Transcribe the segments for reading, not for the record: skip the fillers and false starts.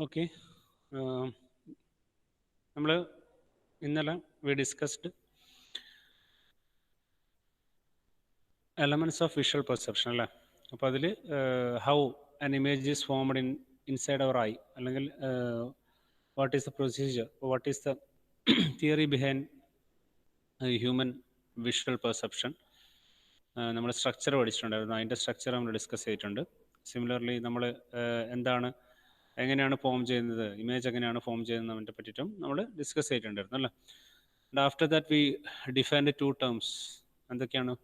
Okay. നമ്മൾ ഇന്നലെ we discussed elements of visual perception അല്ലേ. അപ്പോൾ അതിൽ how an image is formed inside our eye, അല്ലെങ്കിൽ what is the procedure, what is the theory behind human visual perception. നമ്മൾ structure പഠിച്ചിട്ടുണ്ടായിരുന്നു, അതിൻ്റെ structure നമ്മൾ discuss ചെയ്തിട്ടുണ്ട്. സിമിലർലി നമ്മൾ എന്താണ്, എങ്ങനെയാണ് ഫോം ചെയ്യുന്നത്, ഇമേജ് എങ്ങനെയാണ് ഫോം ചെയ്യുന്നതിനെ പറ്റിയിട്ടും നമ്മൾ ഡിസ്കസ് ചെയ്തിട്ടുണ്ടായിരുന്നു അല്ലേ. And after that we defined 2 terms. എന്തൊക്കെയാണ്?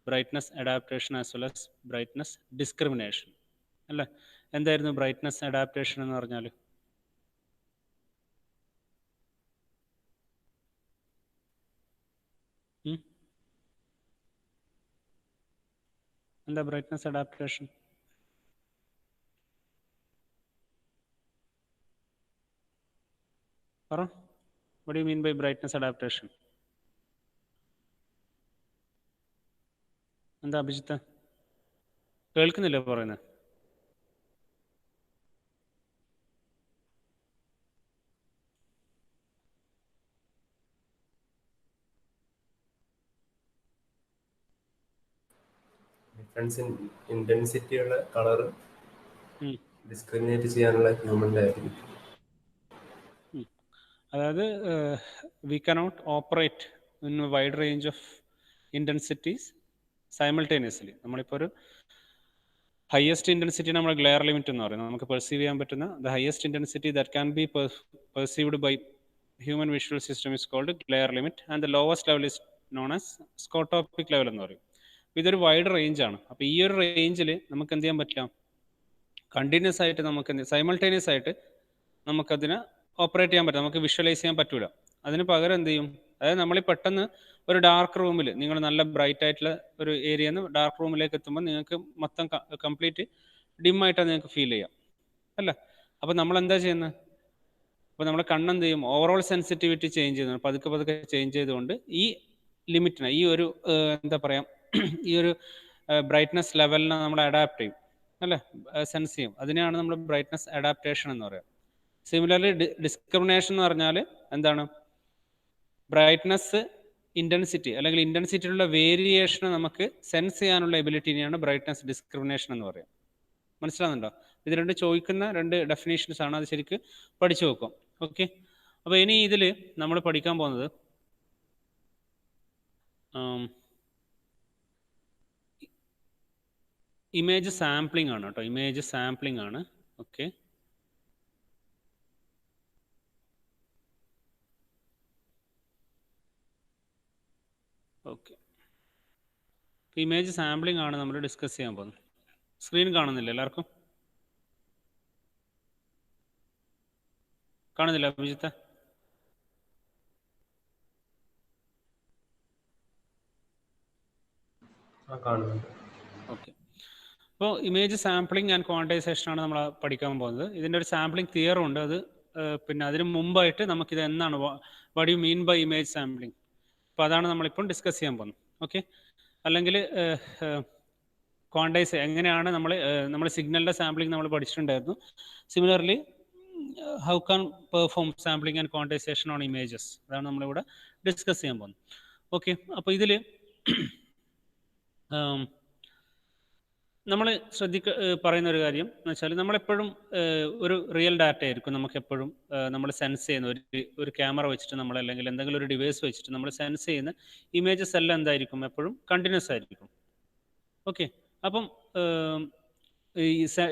Brightness adaptation as well as brightness discrimination അല്ലേ. എന്തായിരുന്നു ബ്രൈറ്റ്നസ് അഡാപ്റ്റേഷൻ എന്ന് പറഞ്ഞാൽ? എന്താ ബ്രൈറ്റ്നസ് അഡാപ്റ്റേഷൻ? പറ. what do you mean by brightness adaptation? എന്താ അഭിജിത്ത്, കേൾക്കുന്നില്ലേ പറയുന്നത്? ഡിഫറൻസ് ഇന്റൻസിറ്റിയുള്ള കളർ ഡിസ്ക്രിമിനേറ്റ് ചെയ്യാനുള്ള ഹ്യൂമൻ്റെ ആയിരിക്കും. അതായത് we cannot operate in wide range of intensities simultaneously. നമ്മളിപ്പോൾ ഒരു ഹയസ്റ്റ് ഇൻറ്റൻസിറ്റി നമ്മൾ ഗ്ലെയർ ലിമിറ്റ് എന്ന് പറയുന്നത്, നമുക്ക് പെർസീവ് ചെയ്യാൻ പറ്റുന്ന the highest intensity that can be perceived by human visual system is called glare limit, and the lowest level is known as scotopic level എന്ന് പറയും. ഇതൊരു വൈഡ് റേഞ്ചാണ്. അപ്പോൾ ഈ ഒരു റേഞ്ചിൽ നമുക്ക് എന്ത് ചെയ്യാൻ പറ്റില്ല, കണ്ടിന്യൂസ് ആയിട്ട് നമുക്ക് സൈമൾട്ടേനിയസ് ആയിട്ട് നമുക്കതിനെ ഓപ്പറേറ്റ് ചെയ്യാൻ പറ്റില്ല, നമുക്ക് വിഷ്വലൈസ് ചെയ്യാൻ പറ്റൂല. അതിന് പകരം എന്ത് ചെയ്യും, അതായത് നമ്മൾ പെട്ടെന്ന് ഒരു ഡാർക്ക് റൂമിൽ, നിങ്ങൾ നല്ല ബ്രൈറ്റ് ആയിട്ടുള്ള ഒരു ഏരിയയിൽ നിന്ന് ഡാർക്ക് റൂമിലേക്ക് എത്തുമ്പോൾ നിങ്ങൾക്ക് മൊത്തം കംപ്ലീറ്റ് ഡിമ്മായിട്ടാണ് നിങ്ങൾക്ക് ഫീൽ ചെയ്യാം അല്ല. അപ്പോൾ നമ്മൾ എന്താ ചെയ്യുന്നത്, അപ്പോൾ നമ്മുടെ കണ്ണെന്ത് ചെയ്യും, ഓവറോൾ സെൻസിറ്റിവിറ്റി ചേഞ്ച് ചെയ്യുന്നു, പതുക്കെ പതുക്കെ ചേഞ്ച് ചെയ്തുകൊണ്ട് ഈ ലിമിറ്റിനെ, ഈ ഒരു എന്താ പറയുക, ഈ ഒരു ബ്രൈറ്റ്നസ് ലെവലിനെ നമ്മൾ അഡാപ്റ്റ് ചെയ്യും അല്ലേ, സെൻസ് ചെയ്യും. അതിനെയാണ് നമ്മൾ ബ്രൈറ്റ്നസ് അഡാപ്റ്റേഷൻ എന്ന് പറയുക. സിമിലർലി ഡിസ്ക്രിമിനേഷൻ എന്ന് പറഞ്ഞാൽ എന്താണ്, ബ്രൈറ്റ്നസ് ഇൻറ്റൻസിറ്റി അല്ലെങ്കിൽ ഇൻറ്റൻസിറ്റിയിലുള്ള വേരിയേഷനെ നമുക്ക് സെൻസ് ചെയ്യാനുള്ള എബിലിറ്റിനെയാണ് ബ്രൈറ്റ്നസ് ഡിസ്ക്രിമിനേഷൻ എന്ന് പറയുക. മനസ്സിലാകുന്നുണ്ടോ? ഇത് രണ്ട് ചോദിക്കുന്ന രണ്ട് ഡെഫിനേഷൻസ് ആണ്, അത് ശരിക്കും പഠിച്ചു വെക്കും. ഓക്കെ. അപ്പോൾ ഇനി ഇതിൽ നമ്മൾ പഠിക്കാൻ പോകുന്നത് ഇമേജ് സാമ്പിളിംഗ് ആണ് കേട്ടോ. ഇമേജ് സാമ്പിളിംഗ് ആണ്. ഓക്കെ. ഓക്കെ, ഇമേജ് സാമ്പിളിംഗ് ആണ് നമ്മൾ ഡിസ്കസ് ചെയ്യാൻ പോകുന്നത്. സ്ക്രീൻ കാണുന്നില്ല എല്ലാവർക്കും? കാണുന്നില്ല അഭിജിത്ത്? ഓക്കെ. അപ്പോൾ ഇമേജ് സാമ്പിളിംഗ് ആൻഡ് ക്വാണ്ടിസേഷൻ ആണ് നമ്മൾ പഠിക്കാൻ പോകുന്നത്. ഇതിൻ്റെ ഒരു സാമ്പിളിംഗ് തിയറും ഉണ്ട്. അത് പിന്നെ അതിന് മുമ്പായിട്ട് നമുക്കിത് എന്താണ്, what you mean by image sampling, അപ്പോൾ അതാണ് നമ്മളിപ്പോൾ ഡിസ്കസ് ചെയ്യാൻ പോകുന്നത്. ഓക്കെ. അല്ലെങ്കിൽ ക്വാണ്ടൈസ് എങ്ങനെയാണ് നമ്മൾ സിഗ്നലിൻ്റെ സാമ്പിളിംഗ് നമ്മൾ പഠിച്ചിട്ടുണ്ടായിരുന്നു. Similarly how can perform sampling and quantisation on images, അതാണ് നമ്മളിവിടെ ഡിസ്കസ് ചെയ്യാൻ പോകുന്നത്. ഓക്കെ. അപ്പോൾ ഇതിൽ നമ്മൾ പറയുന്ന ഒരു കാര്യം എന്ന് വെച്ചാൽ, നമ്മളെപ്പോഴും ഒരു റിയൽ ഡാറ്റ ആയിരിക്കും നമുക്കെപ്പോഴും നമ്മൾ സെൻസ് ചെയ്യുന്ന ഒരു ക്യാമറ വെച്ചിട്ട് നമ്മൾ, അല്ലെങ്കിൽ എന്തെങ്കിലും ഒരു ഡിവൈസ് വെച്ചിട്ട് നമ്മൾ സെൻസ് ചെയ്യുന്ന ഇമേജസ് എല്ലാം എന്തായിരിക്കും, എപ്പോഴും കണ്ടിന്യൂസ് ആയിരിക്കും. ഓക്കെ. അപ്പം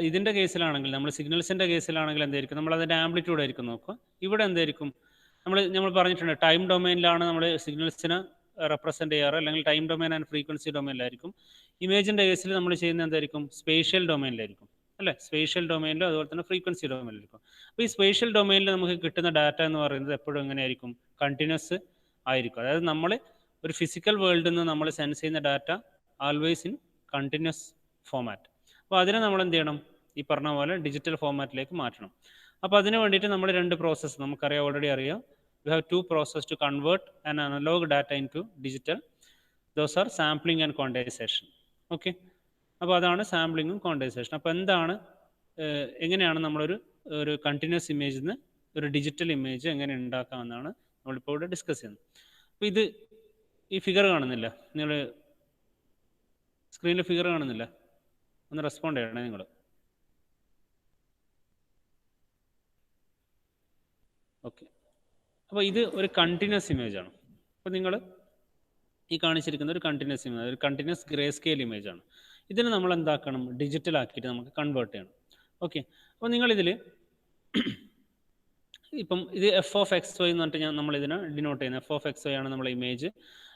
ഇതിൻ്റെ കേസിലാണെങ്കിൽ, നമ്മൾ സിഗ്നൽസിൻ്റെ കേസിലാണെങ്കിൽ എന്തായിരിക്കും, നമ്മൾ അതിൻ്റെ ആംപ്ലിറ്റ്യൂഡ് ആയിരിക്കും നോക്കുക. ഇവിടെ എന്തായിരിക്കും, നമ്മൾ പറഞ്ഞിട്ടുണ്ട് ടൈം ഡൊമൈനിലാണ് നമ്മൾ സിഗ്നൽസിനെ റെപ്രസെൻ്റ് ചെയ്യാറ്, അല്ലെങ്കിൽ ടൈം ഡൊമൈൻ ആൻഡ് ഫ്രീക്വൻസി ഡൊമൈനിലായിരിക്കും. ഇമേജിൻ്റെ കേസിൽ നമ്മൾ ചെയ്യുന്നത് എന്തായിരിക്കും, സ്പേഷ്യൽ ഡൊമൈനിലായിരിക്കും അല്ലേ. സ്പേഷ്യൽ ഡൊമൈനിലും അതുപോലെ തന്നെ ഫ്രീക്വൻസി ഡൊമൈനിലായിരിക്കും. അപ്പോൾ ഈ സ്പേഷ്യൽ ഡൊമൈനിൽ നമുക്ക് കിട്ടുന്ന ഡാറ്റ എന്ന് പറയുന്നത് എപ്പോഴും എങ്ങനെയായിരിക്കും, കണ്ടിന്യൂസ് ആയിരിക്കും. അതായത് നമ്മൾ ഒരു ഫിസിക്കൽ വേൾഡിൽ നിന്ന് നമ്മൾ സെൻസ് ചെയ്യുന്ന data always in continuous format. അപ്പോൾ അതിനെ നമ്മൾ എന്ത് ചെയ്യണം, ഈ പറഞ്ഞ പോലെ ഡിജിറ്റൽ ഫോമാറ്റിലേക്ക് മാറ്റണം. അപ്പോൾ അതിന് വേണ്ടിയിട്ട് നമ്മൾ രണ്ട് പ്രോസസ്സ് നമുക്കറിയാം, ഓൾറെഡി അറിയാം. We have two processes to convert an analog data into digital. Those are sampling and quantization. Okay. അപ്പോൾ അതാണ് സാമ്പിളിങ്ങും ക്വാണ്ടിസേഷൻ. അപ്പോൾ എന്താണ്, എങ്ങനെയാണ് നമ്മളൊരു ഒരു കണ്ടിന്യൂസ് ഇമേജിൽ നിന്ന് ഒരു ഡിജിറ്റൽ ഇമേജ് എങ്ങനെ ഉണ്ടാക്കാമെന്നാണ് നമ്മളിപ്പോൾ ഇവിടെ ഡിസ്കസ് ചെയ്യുന്നത്. അപ്പോൾ ഇത് ഈ ഫിഗർ കാണുന്നില്ല, നിങ്ങൾ സ്ക്രീനിൽ ഫിഗർ കാണുന്നില്ല, ഒന്ന് റെസ്പോണ്ട് ചെയ്യണേ നിങ്ങൾ. ഓക്കെ, അപ്പോൾ ഇത് ഒരു കണ്ടിന്യൂസ് ഇമേജാണ്. അപ്പോൾ നിങ്ങൾ ഈ കാണിച്ചിരിക്കുന്ന ഒരു കണ്ടിന്യൂസ് ഇമേജ്, ഒരു കണ്ടിന്യൂസ് ഗ്രേ സ്കെയിൽ ഇമേജാണ്. ഇതിന് നമ്മൾ എന്താക്കണം, ഡിജിറ്റൽ ആക്കിയിട്ട് നമുക്ക് കൺവേർട്ട് ചെയ്യണം. ഓക്കെ, അപ്പോൾ നിങ്ങളിതിൽ ഇപ്പം ഇത് എഫ് ഓഫ് എക്സ് വൈ എന്ന് പറഞ്ഞിട്ട് നമ്മളിതിനെ ഡിനോട്ട് ചെയ്യുന്നത് എഫ് ഓഫ് എക്സ് വൈ ആണ് നമ്മളെ ഇമേജ്.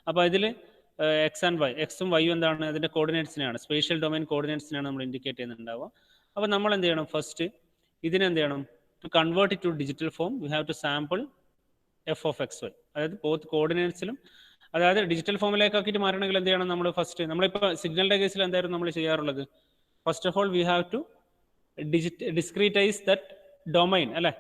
അപ്പോൾ ഇതിൽ എക്സ് ആൻഡ് വൈ, എക്സും വൈയും എന്താണ്, അതിൻ്റെ കോർഡിനേറ്റ്സിനെയാണ്, സ്പേഷ്യൽ ഡൊമൈൻ കോർഡിനേറ്റ്സിനെയാണ് നമ്മൾ ഇൻഡിക്കേറ്റ് ചെയ്യുന്നുണ്ടാവുക. അപ്പോൾ നമ്മൾ എന്ത് ചെയ്യണം, ഫസ്റ്റ് ഇതിനെന്ത് ചെയ്യണം, to convert it to digital form we have to sample F of X Y, അതായത് ബോത്ത് കോർഡിനേറ്റ്സിലും, അതായത് ഡിജിറ്റൽ ഫോമിലേക്ക് ആക്കിയിട്ട് മാറണമെങ്കിൽ എന്ത് ചെയ്യണം, നമ്മൾ ഫസ്റ്റ് നമ്മളിപ്പോൾ സിഗ്നലിൻ്റെ കേസിൽ എന്തായിരുന്നു നമ്മൾ ചെയ്യാറുള്ളത്, first of all we have to discretise that domain, അല്ലേ,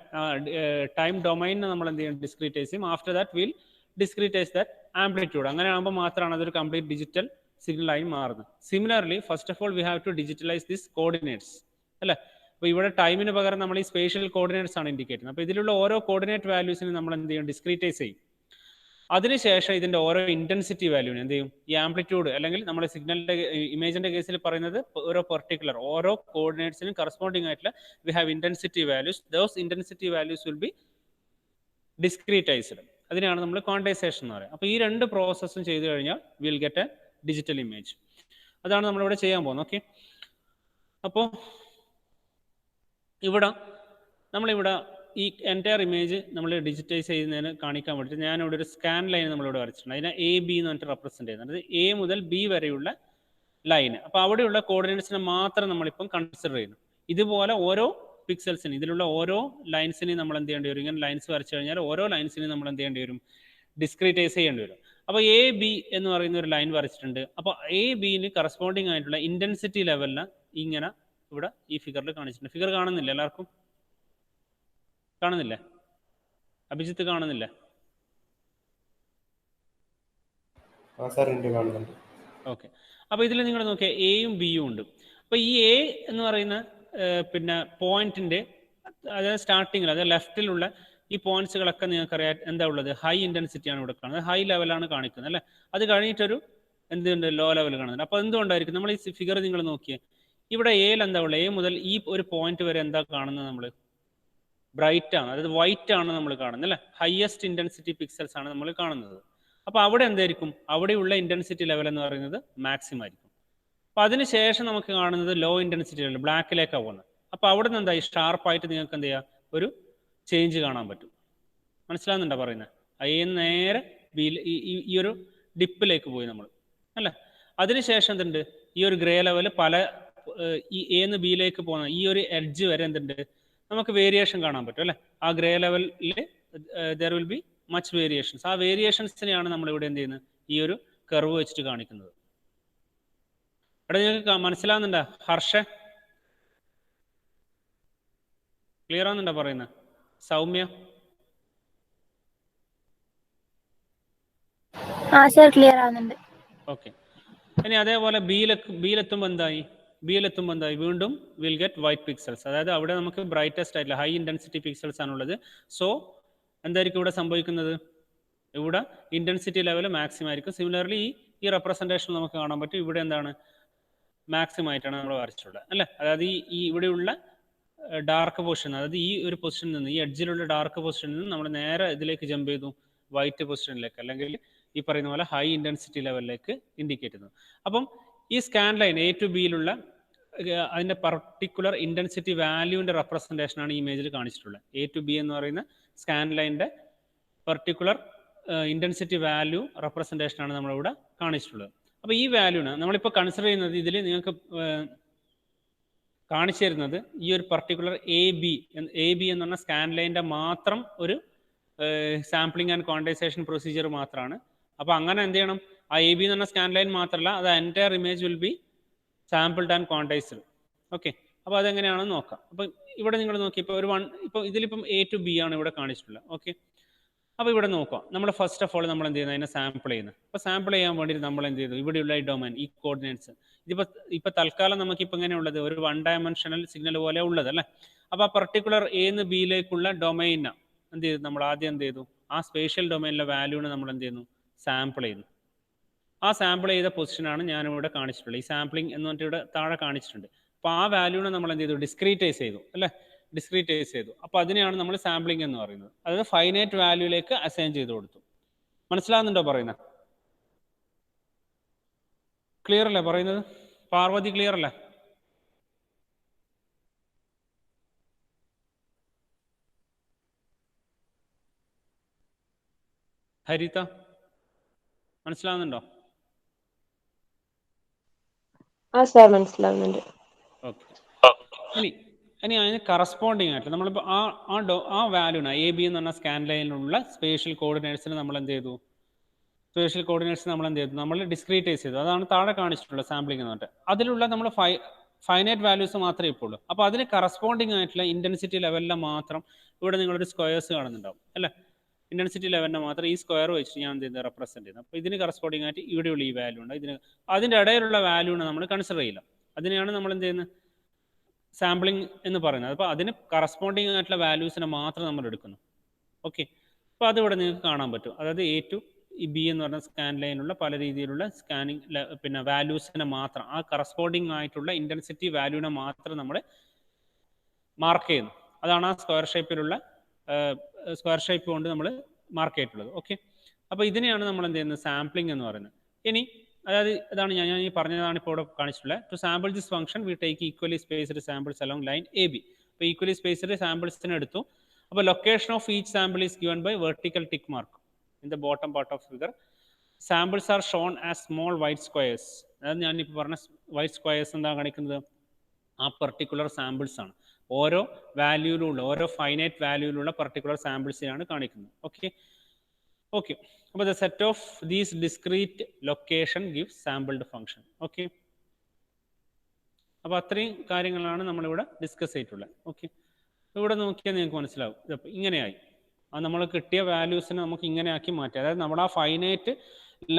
ടൈം ഡൊമൈനിനെ നമ്മൾ എന്ത് ചെയ്യണം, ഡിസ്ക്രീറ്റൈസ് ചെയ്യും. After that will discretise that amplitude. അങ്ങനെ ആകുമ്പോൾ മാത്രമാണ് അതൊരു കംപ്ലീറ്റ് ഡിജിറ്റൽ സിഗ്നലായി മാറുന്നത്. Similarly first of all we have to digitalise this coordinates, അല്ലേ. അപ്പോൾ ഇവിടെ ടൈമിന് പകരം നമ്മൾ ഈ സ്പേഷ്യൽ കോർഡിനേറ്റ്സ് ആണ് ഇൻഡിക്കേറ്റ് ചെയ്യുന്നത്. അപ്പോൾ ഇതിലുള്ള ഓരോ കോർഡിനേറ്റ് വാല്യൂസിന് നമ്മൾ എന്ത് ചെയ്യും, ഡിസ്ക്രീറ്റൈസ് ചെയ്യും. അതിനുശേഷം ഇതിൻ്റെ ഓരോ ഇൻറ്റൻസിറ്റി വാല്യൂന് എന്ത് ചെയ്യും, ഈ ആംപ്ലിറ്റ്യൂഡ് അല്ലെങ്കിൽ നമ്മുടെ സിഗ്നലിൻ്റെ ഇമേജിൻ്റെ കേസിൽ പറയുന്നത് ഓരോ പെർട്ടിക്കുലർ ഓരോ കോർഡിനേറ്റ്സിനും കറസ്പോണ്ടിങ് ആയിട്ടുള്ള we have intensity values. Those intensity values will be discretised. അതിനാണ് നമ്മൾ ക്വാണ്ടൈസേഷൻ എന്ന് പറയുന്നത്. അപ്പോൾ ഈ രണ്ട് പ്രോസസ്സും ചെയ്തു കഴിഞ്ഞാൽ will get A digital image. അതാണ് നമ്മളിവിടെ ചെയ്യാൻ പോകുന്നത്. ഓക്കെ, അപ്പോൾ നമ്മളിവിടെ ഈ എൻറ്റയർ ഇമേജ് നമ്മൾ ഡിജിറ്റൈസ് ചെയ്യുന്നതിന് കാണിക്കാൻ വേണ്ടിയിട്ട് ഞാനിവിടെ ഒരു സ്കാൻ ലൈൻ നമ്മളിവിടെ വരച്ചിട്ടുണ്ട്. അതിനെ എ ബി എന്ന് പറഞ്ഞിട്ട് റെപ്രസെൻറ്റ് ചെയ്യുന്നത്, എ മുതൽ ബി വരെയുള്ള ലൈന്. അപ്പോൾ അവിടെയുള്ള കോർഡിനേറ്റ്സിനെ മാത്രം നമ്മളിപ്പം കൺസിഡർ ചെയ്യുന്നു. ഇതുപോലെ ഓരോ പിക്സൽസിന്, ഇതിലുള്ള ഓരോ ലൈൻസിനെയും നമ്മൾ എന്ത് ചെയ്യേണ്ടി വരും, ഇങ്ങനെ ലൈൻസ് വരച്ചു കഴിഞ്ഞാൽ ഓരോ ലൈൻസിനെയും നമ്മൾ എന്ത് ചെയ്യേണ്ടി വരും, ഡിസ്ക്രീറ്റൈസ് ചെയ്യേണ്ടി വരും. അപ്പോൾ എ ബി എന്ന് പറയുന്ന ഒരു ലൈൻ വരച്ചിട്ടുണ്ട്. അപ്പോൾ എ ബിന് കറസ്പോണ്ടിങ് ആയിട്ടുള്ള ഇൻറ്റൻസിറ്റി ലെവലിന് ഇങ്ങനെ ഇവിടെ ഈ ഫിഗറിൽ കാണിച്ചിട്ടുണ്ട്. ഫിഗർ കാണുന്നില്ല, എല്ലാവർക്കും കാണുന്നില്ലേ? അഭിജിത്ത് കാണുന്നില്ല? ഓക്കെ, അപ്പോൾ ഇതിൽ നിങ്ങൾ നോക്കിയാൽ എയും ബിയും ഉണ്ട്. അപ്പോൾ ഈ എ എന്ന് പറയുന്ന പിന്നെ പോയിന്റിന്റെ, അതായത് സ്റ്റാർട്ടിങ്ങിൽ, അതായത് ലെഫ്റ്റിലുള്ള ഈ പോയിന്റ്സുകളൊക്കെ നിങ്ങൾക്കറിയാം എന്താ ഉള്ളത്, ഹൈ ഇൻറ്റൻസിറ്റി ആണ് ഇവിടെ കാണുന്നത്, ഹൈ ലെവലാണ് കാണിക്കുന്നത്, അല്ലേ. അത് കഴിഞ്ഞിട്ടൊരു എന്തുണ്ട്, ലോ ലെവൽ കാണുന്നുണ്ട്. അപ്പോൾ എന്തുകൊണ്ടായിരിക്കും, നമ്മൾ ഈ ഫിഗർ നിങ്ങൾ നോക്കിയേ, ഇവിടെ എയിൽ എന്താ ഉള്ളത്, എ മുതൽ ഈ ഒരു പോയിന്റ് വരെ എന്താ കാണുന്നത്, നമ്മൾ ബ്രൈറ്റ് ആണ്, അതായത് വൈറ്റ് ആണ് നമ്മൾ കാണുന്നത്, അല്ലേ. ഹയസ്റ്റ് ഇൻറ്റൻസിറ്റി പിക്സൽസ് ആണ് നമ്മൾ കാണുന്നത്. അപ്പോൾ അവിടെ എന്തായിരിക്കും, അവിടെയുള്ള ഇൻറ്റൻസിറ്റി ലെവൽ എന്ന് പറയുന്നത് മാക്സിമം ആയിരിക്കും. അപ്പോൾ അതിനുശേഷം നമുക്ക് കാണുന്നത് ലോ ഇൻറ്റൻസിറ്റി ലെവൽ, ബ്ലാക്കിലേക്കാണ് പോകുന്നത്. അപ്പോൾ അവിടെ നിന്ന് എന്തായി, ഷാർപ്പായിട്ട് നിങ്ങൾക്ക് എന്ത് ചെയ്യുക, ഒരു ചേഞ്ച് കാണാൻ പറ്റും. മനസ്സിലാകുന്നുണ്ടോ പറയുന്നത്? എ നേരെ ബി, ഈ ഒരു ഡിപ്പിലേക്ക് പോയി നമ്മൾ, അല്ലേ. അതിനുശേഷം എന്തുണ്ട്, ഈ ഒരു ഗ്രേ ലെവൽ പല ഈ എന്ന് ബിയിലേക്ക് പോകുന്ന ഈ ഒരു എഡ്ജ് വരെ എന്തുണ്ട്, നമുക്ക് വേരിയേഷൻ കാണാൻ പറ്റും, അല്ലേ. ആ ഗ്രേ ലെവലിൽ there will be much variations. ആ വേരിയേഷൻസിനെയാണ് നമ്മൾ ഇവിടെ എന്ത് ചെയ്യുന്നത്, ഈ ഒരു കർവ് വെച്ചിട്ട് കാണിക്കുന്നത്. ഇവിടെ നിങ്ങൾക്ക് മനസ്സിലാവുന്നുണ്ടോ ഹർഷ? ക്ലിയർ ആവുന്നുണ്ടോ പറയുന്നത്? സൗമ്യ? ക്ലിയർ ആവുന്നുണ്ട്. ഓക്കെ, ഇനി അതേപോലെ ബിയിലെത്തുമ്പോൾ എന്തായി, വീണ്ടും വിൽ ഗെറ്റ് വൈറ്റ് പിക്സൽസ്. അതായത് അവിടെ നമുക്ക് ബ്രൈറ്റസ്റ്റ് ആയിട്ടുള്ള ഹൈ ഇൻറ്റൻസിറ്റി പിക്സൽസ് ആണുള്ളത്. സോ എന്തായിരിക്കും ഇവിടെ സംഭവിക്കുന്നത്, ഇവിടെ ഇൻറ്റൻസിറ്റി ലെവൽ മാക്സിമം ആയിരിക്കും. സിമിലർലി ഈ റെപ്രസെൻറ്റേഷൻ നമുക്ക് കാണാൻ പറ്റും, ഇവിടെ എന്താണ് മാക്സിമം ആയിട്ടാണ് നമ്മൾ വരച്ചിട്ടുള്ളത്, അല്ലേ. അതായത് ഈ ഇവിടെയുള്ള ഡാർക്ക് പൊസിഷൻ, അതായത് ഈ ഒരു പൊസിഷനിൽ നിന്ന്, ഈ എഡ്ജിലുള്ള ഡാർക്ക് പൊസിഷനിൽ നിന്ന് നമ്മൾ നേരെ ഇതിലേക്ക് ജമ്പ് ചെയ്തു, വൈറ്റ് പൊസിഷനിലേക്ക്, അല്ലെങ്കിൽ ഈ പറയുന്ന പോലെ ഹൈ ഇൻറ്റൻസിറ്റി ലെവലിലേക്ക് ഇൻഡിക്കേറ്റ് ചെയ്യുന്നു. അപ്പം ഈ സ്കാൻ ലൈൻ എ ടു ബിയിലുള്ള അതിൻ്റെ പർട്ടിക്കുലർ ഇൻറ്റൻസിറ്റി വാല്യൂവിൻ്റെ റെപ്രസെൻറ്റേഷനാണ് ഈ ഇമേജിൽ കാണിച്ചിട്ടുള്ളത്. എ ടു ബി എന്ന് പറയുന്ന സ്കാൻ ലൈനിൻ്റെ പർട്ടിക്കുലർ ഇൻറ്റൻസിറ്റി വാല്യൂ റെപ്രസെൻറ്റേഷനാണ് നമ്മളിവിടെ കാണിച്ചിട്ടുള്ളത്. അപ്പോൾ ഈ വാല്യൂന് നമ്മളിപ്പോൾ കൺസിഡർ ചെയ്യുന്നത്, ഇതിൽ നിങ്ങൾക്ക് കാണിച്ചു തരുന്നത് ഈ ഒരു പർട്ടിക്കുലർ എ ബി എന്ന് പറഞ്ഞ സ്കാൻ ലൈനിൻ്റെ മാത്രം ഒരു സാമ്പിളിംഗ് ആൻഡ് ക്വാണ്ടൈസേഷൻ പ്രൊസീജിയർ മാത്രമാണ്. അപ്പോൾ അങ്ങനെ എന്ത് ചെയ്യണം, ആ എ ബി എന്ന് പറഞ്ഞ സ്കാൻ ലൈൻ മാത്രമല്ല, അത് entire image will be sampled and quantised. Okay, അപ്പോൾ അതെങ്ങനെയാണെന്ന് നോക്കാം. അപ്പോൾ ഇവിടെ നിങ്ങൾ നോക്കി, ഇപ്പോൾ ഇതിലിപ്പം എ ടു ബി ആണ് ഇവിടെ കാണിച്ചിട്ടുള്ളത്. ഓക്കെ, അപ്പോൾ ഇവിടെ നോക്കാം, നമ്മൾ ഫസ്റ്റ് ഓഫ് ഓൾ നമ്മൾ എന്ത് ചെയ്യുന്നത്, അതിനെ സാമ്പിൾ ചെയ്യുന്നത്. അപ്പോൾ സാമ്പിൾ ചെയ്യാൻ വേണ്ടിയിട്ട് നമ്മൾ എന്ത് ചെയ്തു, ഇവിടെയുള്ള ഈ ഡൊമൈൻ, ഈ കോർഡിനേറ്റ്സ്, ഇപ്പൊ തൽക്കാലം നമുക്കിപ്പോൾ എങ്ങനെയുള്ളത് ഒരു 1 ഡയമെൻഷണൽ സിഗ്നൽ പോലെ ഉള്ളത് അല്ലേ. അപ്പോൾ ആ പർട്ടിക്കുലർ എന്ന് ബിയിലേക്കുള്ള ഡൊമൈന എന്ത് ചെയ്തു, നമ്മൾ ആദ്യം എന്ത് ചെയ്തു, ആ സ്പേഷ്യൽ ഡൊമൈനിലെ വാല്യൂനെ നമ്മൾ എന്ത് ചെയ്യുന്നു, സാമ്പിൾ ചെയ്യുന്നു. ആ സാമ്പിൾ ചെയ്ത പൊസിഷനാണ് ഞാനിവിടെ കാണിച്ചിട്ടുള്ളത്. ഈ സാമ്പിളിംഗ് എന്ന് പറഞ്ഞിട്ട് ഇവിടെ താഴെ കാണിച്ചിട്ടുണ്ട്. അപ്പോൾ ആ വാല്യൂനെ നമ്മൾ എന്ത് ചെയ്തു, ഡിസ്ക്രീറ്റൈസ് ചെയ്തു അല്ലേ, ഡിസ്ക്രീറ്റൈസ് ചെയ്തു. അപ്പോൾ അതിനെയാണ് നമ്മൾ സാമ്പിളിംഗ് എന്ന് പറയുന്നത്. അതായത് ഫൈനൈറ്റ് വാല്യൂയിലേക്ക് അസൈൻ ചെയ്ത് കൊടുത്തു. മനസ്സിലാകുന്നുണ്ടോ പറയുന്നത്? ക്ലിയർ അല്ലേ പറയുന്നത്? പാർവതി ക്ലിയർ അല്ലേ? ഹരിത മനസ്സിലാവുന്നുണ്ടോ? ആ സാർ മനസ്സിലാവുന്നുണ്ട്. ഓക്കെ. ഇനി അതിന് കറസ്പോണ്ടിങ് ആയിട്ട് നമ്മളിപ്പോൾ ആ വാല്യൂന എ ബി എന്ന് പറഞ്ഞ സ്കാൻ ലൈനിലുള്ള സ്പേഷ്യൽ കോർഡിനേറ്റ്സിന് നമ്മൾ എന്ത് ചെയ്തു, സ്പേഷ്യൽ കോർഡിനേറ്റ്സ് നമ്മൾ എന്ത് ചെയ്തു, നമ്മൾ ഡിസ്ക്രീറ്റൈസ് ചെയ്തു. അതാണ് താഴെ കാണിച്ചിട്ടുള്ള സാമ്പിളിംഗ് എന്ന് പറഞ്ഞിട്ട്. അതിലുള്ള നമ്മൾ ഫൈനൈറ്റ് വാല്യൂസ് മാത്രമേ ഇപ്പോൾ ഉള്ളൂ. അപ്പോൾ അതിന് കറസ്പോണ്ടിങ് ആയിട്ടുള്ള ഇൻറ്റൻസിറ്റി ലെവലിലെ മാത്രം ഇവിടെ നിങ്ങളൊരു സ്ക്വയേഴ്സ് കാണുന്നുണ്ടാവും അല്ലേ. ഇൻറ്റൻസിറ്റി ലെവലിനെ മാത്രം ഈ സ്ക്വയർ വെച്ചിട്ട് ഞാൻ എന്ത് ചെയ്യുന്നത്, റെപ്രസെൻറ്റ് ചെയ്യുന്നത്. അപ്പോൾ ഇതിന് കറസ്പോണ്ടിങ് ആയിട്ട് ഇവിടെയുള്ള ഈ വാല്യൂ ഉണ്ട്. അതിൻ്റെ ഇടയിലുള്ള വാല്യൂനെ നമ്മൾ കൺസിഡർ ചെയ്യില്ല. അതിനെയാണ് നമ്മൾ എന്ത് ചെയ്യുന്നത്, സാമ്പിളിംഗ് എന്ന് പറയുന്നത്. അപ്പോൾ അതിന് കറസ്പോണ്ടിങ് ആയിട്ടുള്ള വാല്യൂസിനെ മാത്രം നമ്മൾ എടുക്കുന്നു. ഓക്കെ. അപ്പോൾ അതിവിടെ നിങ്ങൾക്ക് കാണാൻ പറ്റും. അതായത് എ ടു ഈ ബി എന്ന് പറഞ്ഞ സ്കാൻ ലൈനുള്ള പല രീതിയിലുള്ള സ്കാനിങ് പിന്നെ വാല്യൂസിനെ മാത്രം, ആ കറസ്പോണ്ടിങ് ആയിട്ടുള്ള ഇൻറ്റൻസിറ്റി വാല്യൂനെ മാത്രം നമ്മൾ മാർക്ക് ചെയ്യുന്നു. അതാണ് ആ സ്ക്വയർ ഷേപ്പ് കൊണ്ട് നമ്മൾ മാർക്ക് ചെയ്തിട്ടുള്ളത്. ഓക്കെ. അപ്പോൾ ഇതിനെയാണ് നമ്മൾ എന്ത് ചെയ്യുന്നത്, സാമ്പിളിംഗ് എന്ന് പറയുന്നത്. ഇനി അതായത് ഇതാണ് ഞാൻ ഈ പറഞ്ഞതാണ് ഇപ്പോൾ ഇവിടെ കാണിച്ചിട്ടുള്ളത്. To sample this function we take equally spaced samples along line A B. അപ്പോൾ ഈക്വലി സ്പേസ്ഡ് സാമ്പിൾസിന് എടുത്തു. അപ്പോൾ location of each sample is given by vertical tick mark in the bottom part of figure. Samples are shown as small white squares. അതായത് ഞാനിപ്പോൾ പറഞ്ഞ white squares എന്താ കാണിക്കുന്നത്, ആ പെർട്ടിക്കുലർ സാമ്പിൾസ് ആണ്. ഓരോ വാല്യൂയിലുള്ള, ഓരോ ഫൈനൈറ്റ് വാല്യൂയിലുള്ള പെർട്ടിക്കുലർ സാമ്പിൾസിനാണ് കാണിക്കുന്നത്. ഓക്കെ. ഓക്കെ. അപ്പോൾ the set of these discrete location gives sampled function. Okay. അപ്പോൾ അത്രയും കാര്യങ്ങളാണ് നമ്മളിവിടെ ഡിസ്കസ് ചെയ്തിട്ടുള്ളത്. ഓക്കെ. ഇവിടെ നോക്കിയാൽ നിങ്ങൾക്ക് മനസ്സിലാവും. ഇതപ്പോൾ ഇങ്ങനെയായി. ആ നമ്മൾ കിട്ടിയ വാല്യൂസിനെ നമുക്ക് ഇങ്ങനെ ആക്കി മാറ്റി. അതായത് നമ്മുടെ ആ ഫൈനൈറ്റ്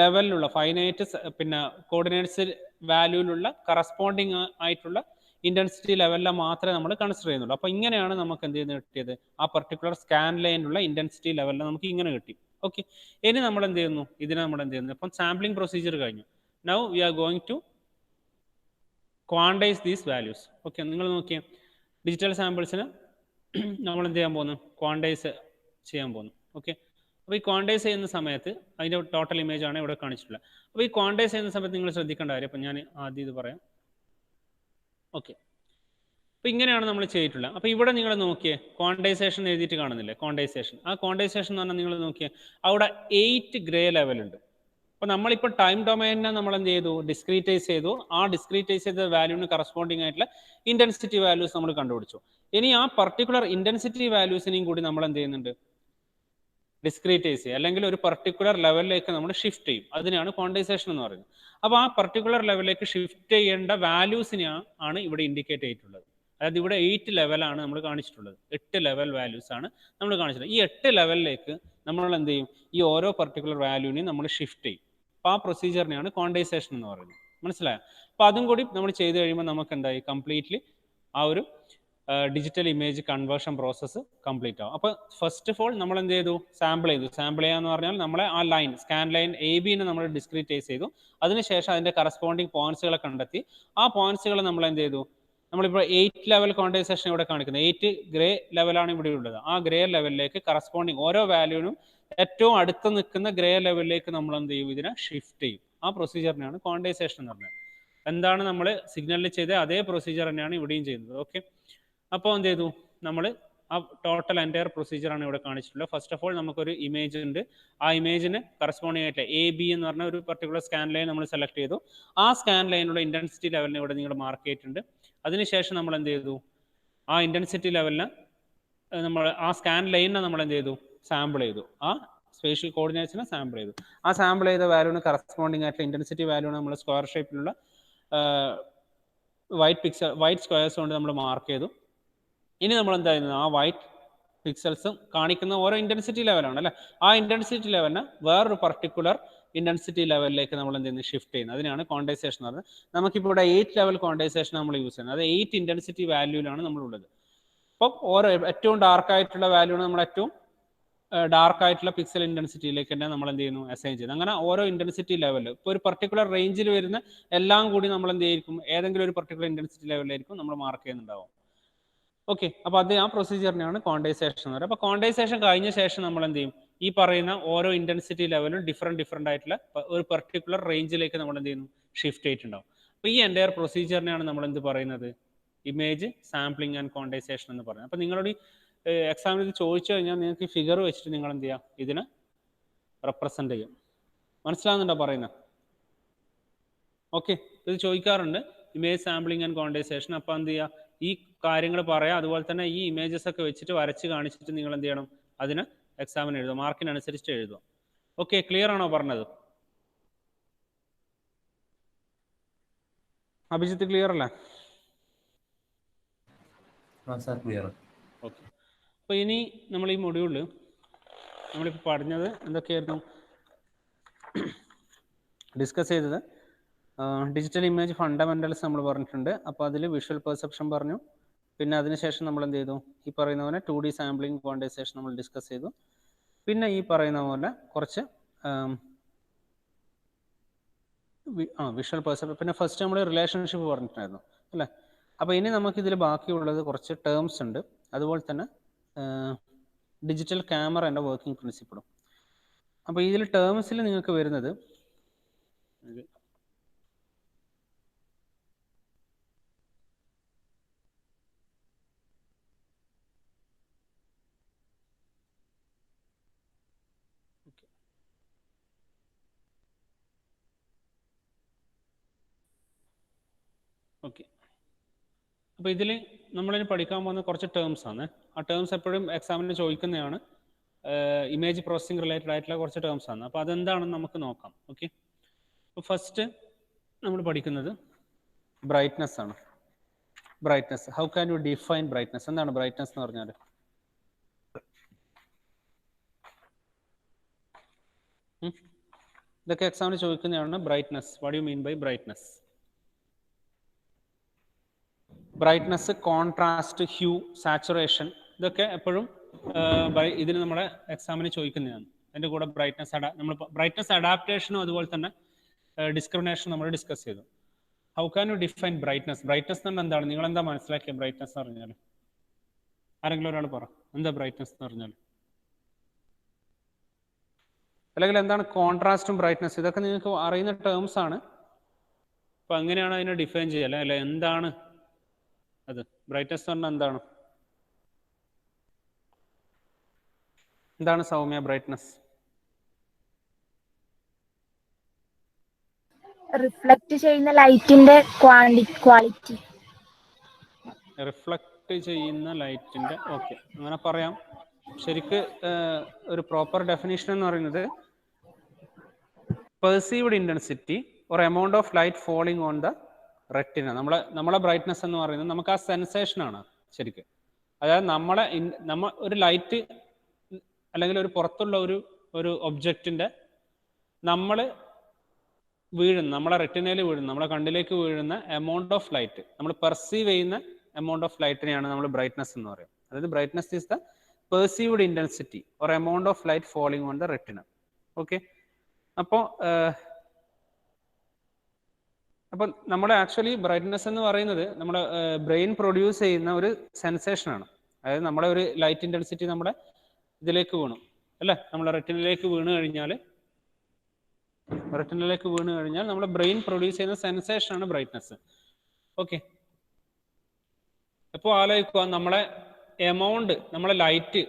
ലെവലിലുള്ള ഫൈനൈറ്റ് പിന്നെ കോർഡിനേറ്റ്സ് വാല്യൂയിലുള്ള കറസ്പോണ്ടിങ് ആയിട്ടുള്ള ഇൻറ്റൻസിറ്റി ലെവലിലെ മാത്രമേ നമ്മൾ കൺസിഡർ ചെയ്യുന്നുള്ളൂ. അപ്പോൾ ഇങ്ങനെയാണ് നമുക്ക് എന്ത് ചെയ്യുന്നത് കിട്ടിയത്, ആ പർട്ടിക്കുലർ സ്കാൻ ലൈനിലുള്ള ഇൻറ്റൻസിറ്റി ലെവലിൽ നമുക്ക് ഇങ്ങനെ കിട്ടി. ഓക്കെ. ഇനി നമ്മൾ എന്ത് ചെയ്യുന്നു, ഇതിനെ നമ്മൾ എന്ത് ചെയ്യുന്നു, ഇപ്പം സാമ്പിളിംഗ് പ്രൊസീജിയർ കഴിഞ്ഞു. Now we are going to quantize these values. Okay. നിങ്ങൾ നോക്കിയേ, ഡിജിറ്റൽ സാമ്പിൾസിന് നമ്മൾ എന്ത് ചെയ്യാൻ പോകുന്നു, ക്വാണ്ടൈസ് ചെയ്യാൻ പോകുന്നു. ഓക്കെ. അപ്പോൾ ഈ ക്വാണ്ടൈസ് ചെയ്യുന്ന സമയത്ത് അതിൻ്റെ ടോട്ടൽ ഇമേജ് ആണ് ഇവിടെ കാണിച്ചിട്ടുള്ളത്. അപ്പോൾ ഈ ക്വാണ്ടൈസ് ചെയ്യുന്ന സമയത്ത് നിങ്ങൾ ശ്രദ്ധിക്കേണ്ട കാര്യം, അപ്പം ഞാൻ ആദ്യം ഇത് പറയാം. ഓക്കെ. അപ്പോൾ ഇങ്ങനെയാണ് നമ്മൾ ചെയ്തിട്ടുള്ളത്. അപ്പോൾ ഇവിടെ നിങ്ങൾ നോക്കിയേ, ക്വാണ്ടൈസേഷൻ എഴുതിയിട്ട് കാണുന്നില്ലേ, ക്വാണ്ടൈസേഷൻ. ആ ക്വാണ്ടൈസേഷൻ എന്ന് പറഞ്ഞാൽ നിങ്ങൾ നോക്കിയേ, അവിടെ 8 ഗ്രേ ലെവലുണ്ട്. അപ്പോൾ നമ്മളിപ്പോൾ ടൈം ഡൊമൈനിനെ നമ്മൾ എന്ത് ചെയ്തു, ഡിസ്ക്രീറ്റൈസ് ചെയ്തു. ആ ഡിസ്ക്രീറ്റൈസ് ചെയ്ത വാല്യൂവിന് കറസ്പോണ്ടിങ് ആയിട്ടുള്ള ഇൻറ്റൻസിറ്റി വാല്യൂസ് നമ്മൾ കണ്ടുപിടിച്ചു. ഇനി ആ പർട്ടിക്കുലർ ഇൻറ്റൻസിറ്റി വാല്യൂസിനെയും കൂടി നമ്മൾ എന്ത് ചെയ്യുന്നുണ്ട്, ഡിസ്ക്രീറ്റൈസ് ചെയ്യുക, അല്ലെങ്കിൽ ഒരു പർട്ടിക്കുലർ ലെവലിലേക്ക് നമ്മൾ ഷിഫ്റ്റ് ചെയ്യും. അതിനാണ് ക്വാണ്ടൈസേഷൻ എന്ന് പറയുന്നത്. അപ്പോൾ ആ പർട്ടിക്കുലർ ലെവലിലേക്ക് ഷിഫ്റ്റ് ചെയ്യേണ്ട വാല്യൂസിനെയാണ് ഇവിടെ ഇൻഡിക്കേറ്റ് ചെയ്തിട്ടുള്ളത്. അതായത് ഇവിടെ 8 ലെവലാണ് നമ്മൾ കാണിച്ചിട്ടുള്ളത്. 8 ലെവൽ വാല്യൂസ് ആണ് നമ്മൾ കാണിച്ചിട്ടുള്ളത്. ഈ 8 ലെവലിലേക്ക് നമ്മൾ എന്ത് ചെയ്യും, ഈ ഓരോ പർട്ടിക്കുലർ വാല്യൂവിനെയും നമ്മൾ ഷിഫ്റ്റ് ചെയ്യും. അപ്പോൾ ആ പ്രൊസീജിയറിനെയാണ് ക്വാണ്ടൈസേഷൻ എന്ന് പറയുന്നത്. മനസ്സിലായോ? അപ്പോൾ അതും കൂടി നമ്മൾ ചെയ്ത് കഴിയുമ്പോൾ നമുക്ക് എന്തായി, കംപ്ലീറ്റ്ലി ആ ഒരു digital image conversion process complete ആവും. അപ്പോൾ ഫസ്റ്റ് ഓഫ് ഓൾ നമ്മൾ എന്ത് ചെയ്തു, സാമ്പിൾ ചെയ്തു. സാമ്പിൾ ചെയ്യാന്ന് പറഞ്ഞാൽ നമ്മളെ ആ ലൈൻ, സ്കാൻ ലൈൻ എ ബിനെ നമ്മൾ ഡിസ്ക്രീറ്റൈസ് ചെയ്തു. അതിനുശേഷം അതിൻ്റെ കറസ്പോണ്ടിങ് പോയിന്റ്സുകളെ കണ്ടെത്തി. ആ പോയിന്റ്സുകൾ നമ്മൾ എന്ത് ചെയ്തു, നമ്മളിപ്പോൾ 8 ലെവൽ ക്വാണ്ടൈസേഷൻ ഇവിടെ കാണിക്കുന്നത് 8 ഗ്രേ ലെവലാണ് ഇവിടെ ഉള്ളത്. ആ ഗ്രേ ലെവലിലേക്ക് കറസ്പോണ്ടിങ് ഓരോ വാല്യൂവിനും ഏറ്റവും അടുത്ത് നിൽക്കുന്ന ഗ്രേ ലെവലിലേക്ക് നമ്മൾ എന്ത് ചെയ്യും, ഇതിനെ ഷിഫ്റ്റ് ചെയ്യും. ആ പ്രൊസീജിയറിനാണ് ക്വാണ്ടൈസേഷൻ എന്ന് പറഞ്ഞത്. എന്താണ് നമ്മൾ സിഗ്നലിൽ ചെയ്ത അതേ പ്രൊസീജിയർ തന്നെയാണ് ഇവിടെയും ചെയ്യുന്നത്. ഓക്കെ. അപ്പോൾ എന്ത് ചെയ്തു, നമ്മൾ ആ ടോട്ടൽ എൻറ്റയർ പ്രൊസീജിയറാണ് ഇവിടെ കാണിച്ചിട്ടുള്ളത്. ഫസ്റ്റ് ഓഫ് ഓൾ നമുക്കൊരു ഇമേജ് ഉണ്ട്. ആ ഇമേജിന് കറസ്പോണ്ടിങ് ആയിട്ട് എ ബി എന്ന് പറഞ്ഞ ഒരു പർട്ടിക്കുലർ സ്കാൻ ലൈൻ നമ്മൾ സെലക്ട് ചെയ്തു. ആ സ്കാൻ ലൈനുള്ള ഇൻറ്റൻസിറ്റി ലെവലിനെ ഇവിടെ നിങ്ങൾ മാർക്ക് ചെയ്തിട്ടുണ്ട്. അതിനുശേഷം നമ്മൾ എന്ത് ചെയ്തു, ആ ഇൻറ്റൻസിറ്റി ലെവലിന് നമ്മൾ ആ സ്കാൻ ലൈനിനെ നമ്മൾ എന്ത് ചെയ്തു, സാമ്പിൾ ചെയ്തു. ആ സ്പേഷ്യൽ കോർഡിനേറ്റ്സിനെ സാമ്പിൾ ചെയ്തു. ആ സാമ്പിൾ ചെയ്ത വാല്യൂവിന് കറസ്പോണ്ടിങ് ആയിട്ടുള്ള ഇൻറ്റൻസിറ്റി വാല്യൂവിനെ നമ്മൾ സ്ക്വയർ ഷേപ്പിലുള്ള വൈറ്റ് സ്ക്വയേഴ്സ് കൊണ്ട് നമ്മൾ മാർക്ക് ചെയ്തു. ഇനി നമ്മൾ എന്തായിരുന്നു, ആ വൈറ്റ് പിക്സൽസും കാണിക്കുന്ന ഓരോ ഇൻറ്റൻസിറ്റി ലെവലാണ് അല്ലേ. ആ ഇൻറ്റൻസിറ്റി ലെവലിന് വേറൊരു പർട്ടിക്കുലർ ഇൻറ്റൻസിറ്റി ലെവലിലേക്ക് നമ്മൾ എന്ത് ചെയ്യുന്നത് ഷിഫ്റ്റ് ചെയ്യുന്നത്. അതിനാണ് ക്വാണ്ടൈസേഷൻ എന്ന് പറയുന്നത്. നമുക്കിപ്പോൾ ഇവിടെ 8 ലെവൽ ക്വാണ്ടൈസേഷൻ നമ്മൾ യൂസ് ചെയ്യുന്നത്. അത് 8 ഇൻറ്റൻസിറ്റി വാല്യൂലാണ് നമ്മളുള്ളത്. അപ്പം ഓരോ ഏറ്റവും ഡാർക്ക് ആയിട്ടുള്ള വാല്യൂണ് നമ്മൾ ഏറ്റവും ഡാർക്ക് ആയിട്ടുള്ള പിക്സൽ ഇൻറ്റൻസിറ്റിയിലേക്ക് തന്നെ നമ്മൾ എന്ത് ചെയ്യുന്നു അസൈൻ ചെയ്യുന്നത്. അങ്ങനെ ഓരോ ഇൻറ്റൻസിറ്റി ലെവൽ ഇപ്പോൾ ഒരു പർട്ടിക്കുലർ റേഞ്ചിൽ വരുന്ന എല്ലാം കൂടി നമ്മൾ എന്ത് ചെയ്യും ഏതെങ്കിലും ഒരു പർട്ടിക്കുലർ ഇൻറ്റൻസിറ്റി ലെവലിലായിരിക്കും നമ്മൾ മാർക്ക് ചെയ്യുന്നുണ്ടാവും. ഓക്കെ, അപ്പോൾ അത് ആ പ്രൊസീജിയറിനാണ് ക്വാണ്ടൈസേഷൻ എന്ന് പറയുന്നത്. അപ്പോൾ ക്വാണ്ടൈസേഷൻ കഴിഞ്ഞ ശേഷം നമ്മൾ എന്ത് ചെയ്യും ഈ പറയുന്ന ഓരോ ഇൻറ്റൻസിറ്റി ലെവലും ഡിഫറെൻറ്റ് ആയിട്ടുള്ള ഒരു പർട്ടിക്കുലർ റേഞ്ചിലേക്ക് നമ്മൾ എന്ത് ചെയ്യുന്നു ഷിഫ്റ്റ് ചെയ്തിട്ടുണ്ടാവും. അപ്പോൾ ഈ എൻ്റയർ പ്രൊസീജിയറിനെയാണ് നമ്മൾ എന്ത് പറയുന്നത് ഇമേജ് സാമ്പിളിംഗ് ആൻഡ് ക്വാണ്ടൈസേഷൻ എന്ന് പറയുന്നത്. അപ്പോൾ നിങ്ങളോട് എക്സാമിന് ഇത് ചോദിച്ചു കഴിഞ്ഞാൽ നിങ്ങൾക്ക് ഈ ഫിഗർ വെച്ചിട്ട് നിങ്ങൾ എന്ത് ചെയ്യാം ഇതിനെ റെപ്രസെൻ്റ് ചെയ്യും. മനസ്സിലാകുന്നുണ്ടോ പറയുന്നത്? ഓക്കെ, ഇത് ചോദിക്കാറുണ്ട് ഇമേജ് സാമ്പിളിംഗ് ആൻഡ് ക്വാണ്ടൈസേഷൻ. അപ്പോൾ എന്ത് ചെയ്യുക ഈ കാര്യങ്ങൾ പറയാം, അതുപോലെ തന്നെ ഈ ഇമേജസ് ഒക്കെ വെച്ചിട്ട് വരച്ച് കാണിച്ചിട്ട് നിങ്ങൾ എന്ത് ചെയ്യണം അതിന് എക്സാമിന് എഴുതുക, മാർക്കിനനുസരിച്ച് എഴുതുക. ഓക്കെ, ക്ലിയർ ആണോ പറഞ്ഞത്? അഭിജിത്ത് ക്ലിയർ അല്ലേ? ഓക്കെ, അപ്പോൾ ഇനി നമ്മൾ ഈ മൊഡ്യൂളിൽ നമ്മളിപ്പോൾ പറഞ്ഞത് എന്തൊക്കെയായിരുന്നു ഡിസ്കസ് ചെയ്തത്? ഡിജിറ്റൽ ഇമേജ് ഫണ്ടമെൻ്റൽസ് നമ്മൾ പറഞ്ഞിട്ടുണ്ട്. അപ്പോൾ അതിൽ വിഷ്വൽ പെർസെപ്ഷൻ പറഞ്ഞു. പിന്നെ അതിനുശേഷം നമ്മൾ എന്ത് ചെയ്തു ഈ പറയുന്ന പോലെ 2D സാമ്പിളിംഗ് ക്വാണ്ടൈസേഷൻ നമ്മൾ ഡിസ്കസ് ചെയ്തു. പിന്നെ ഈ പറയുന്ന പോലെ കുറച്ച് വിഷ്വൽ പെർസെപ്ഷൻ, പിന്നെ ഫസ്റ്റ് നമ്മൾ റിലേഷൻഷിപ്പ് പറഞ്ഞിട്ടുണ്ടായിരുന്നു അല്ലേ? അപ്പോൾ ഇനി നമുക്കിതിൽ ബാക്കിയുള്ളത് കുറച്ച് ടേംസ് ഉണ്ട്, അതുപോലെ തന്നെ ഡിജിറ്റൽ ക്യാമറേൻ്റെ വർക്കിംഗ് പ്രിൻസിപ്പിളും. അപ്പോൾ ഇതിൽ ടേംസിൽ നിങ്ങൾക്ക് വരുന്നത് ഓക്കെ. അപ്പോൾ ഇതിൽ നമ്മളിനി പഠിക്കാൻ പോകുന്ന കുറച്ച് ടേംസ് ആണ്. ആ ടേംസ് എപ്പോഴും എക്സാമിന് ചോദിക്കുന്നതാണ്. ഇമേജ് പ്രോസസ്സിംഗ് റിലേറ്റഡ് ആയിട്ടുള്ള കുറച്ച് ടേംസ് ആണ്. അപ്പോൾ അതെന്താണെന്ന് നമുക്ക് നോക്കാം. ഓക്കെ, അപ്പോൾ ഫസ്റ്റ് നമ്മൾ പഠിക്കുന്നത് ബ്രൈറ്റ്നസ് ആണ്. Brightness, how can you define brightness? എന്താണ് ബ്രൈറ്റ്നസ് എന്ന് പറഞ്ഞാൽ? ഇതൊക്കെ എക്സാമിന് ചോദിക്കുന്നതാണ്. Brightness, what you mean by brightness? Brightness, contrast, hue, saturation, ഇതൊക്കെ എപ്പോഴും ഇതിന് നമ്മുടെ എക്സാമിന് ചോദിക്കുന്നതാണ്. അതിൻ്റെ കൂടെ ബ്രൈറ്റ്നസ് നമ്മൾ ബ്രൈറ്റ്നസ് അഡാപ്റ്റേഷനും അതുപോലെ തന്നെ ഡിസ്ക്രിമിനേഷനും നമ്മൾ ഡിസ്കസ് ചെയ്തു. How can you define brightness? Brightness എന്ന് പറഞ്ഞാൽ എന്താണ്? നിങ്ങൾ എന്താ മനസ്സിലാക്കിയ ബ്രൈറ്റ്നസ് എന്ന് പറഞ്ഞാൽ? ആരെങ്കിലും ഒരാൾ പറ, എന്താ ബ്രൈറ്റ്നസ് എന്ന് പറഞ്ഞാൽ? അല്ലെങ്കിൽ എന്താണ് കോൺട്രാസ്റ്റും ബ്രൈറ്റ്നസ്? ഇതൊക്കെ നിങ്ങൾക്ക് അറിയുന്ന ടേംസ് ആണ്. അപ്പോൾ അങ്ങനെയാണ് അതിനെ ഡിഫൈൻ ചെയ്യുക അല്ലെ? എന്താണ് അത്? ബ്രൈറ്റ്നസ് എന്ന് പറഞ്ഞാൽ എന്താണ്? എന്താണ് സൗമ്യ ബ്രൈറ്റ്നസ്? റിഫ്ലക്ട് ചെയ്യുന്ന ലൈറ്റിന്റെ ക്വാളിറ്റി. റിഫ്ലക്ട് ചെയ്യുന്ന ലൈറ്റിന്റെ, ഓക്കെ, അങ്ങനെ പറയാം. ശരിക്ക് ഒരു പ്രോപ്പർ ഡെഫിനിഷൻ എന്ന് പറയുന്നത് perceived intensity or amount of light falling on the retina. നമ്മളെ ബ്രൈറ്റ്നസ് എന്ന് പറയുന്നത് നമുക്ക് ആ സെൻസേഷനാണ് ശരിക്കും. അതായത് നമ്മ ഒരു ലൈറ്റ് അല്ലെങ്കിൽ ഒരു പുറത്തുള്ള ഒരു ഒബ്ജക്റ്റിന്റെ നമ്മളെ റെറ്റിനയിൽ വീഴുന്ന, നമ്മളെ കണ്ണിലേക്ക് വീഴുന്ന എമൗണ്ട് ഓഫ് ലൈറ്റ്, നമ്മൾ പെർസീവ് ചെയ്യുന്ന എമൗണ്ട് ഓഫ് ലൈറ്റിനെയാണ് നമ്മൾ ബ്രൈറ്റ്നസ് എന്ന് പറയുന്നത്. അതായത് brightness is the perceived intensity or amount of light falling on the retina. Okay, അപ്പോൾ നമ്മുടെ ആക്ച്വലി ബ്രൈറ്റ്നസ് എന്ന് പറയുന്നത് നമ്മുടെ ബ്രെയിൻ പ്രൊഡ്യൂസ് ചെയ്യുന്ന ഒരു സെൻസേഷനാണ്. അതായത് നമ്മുടെ ഒരു ലൈറ്റ് ഇന്റൻസിറ്റി നമ്മുടെ ഇതിലേക്ക് വീണു അല്ലേ, നമ്മുടെ റെറ്റിനയിലേക്ക് വീണ് കഴിഞ്ഞാൽ നമ്മുടെ ബ്രെയിൻ പ്രൊഡ്യൂസ് ചെയ്യുന്ന സെൻസേഷനാണ് ബ്രൈറ്റ്നസ്. ഓക്കെ, അപ്പോൾ ആലോചിക്കുക, നമ്മളെ എമൗണ്ട്, നമ്മളെ ലൈറ്റ്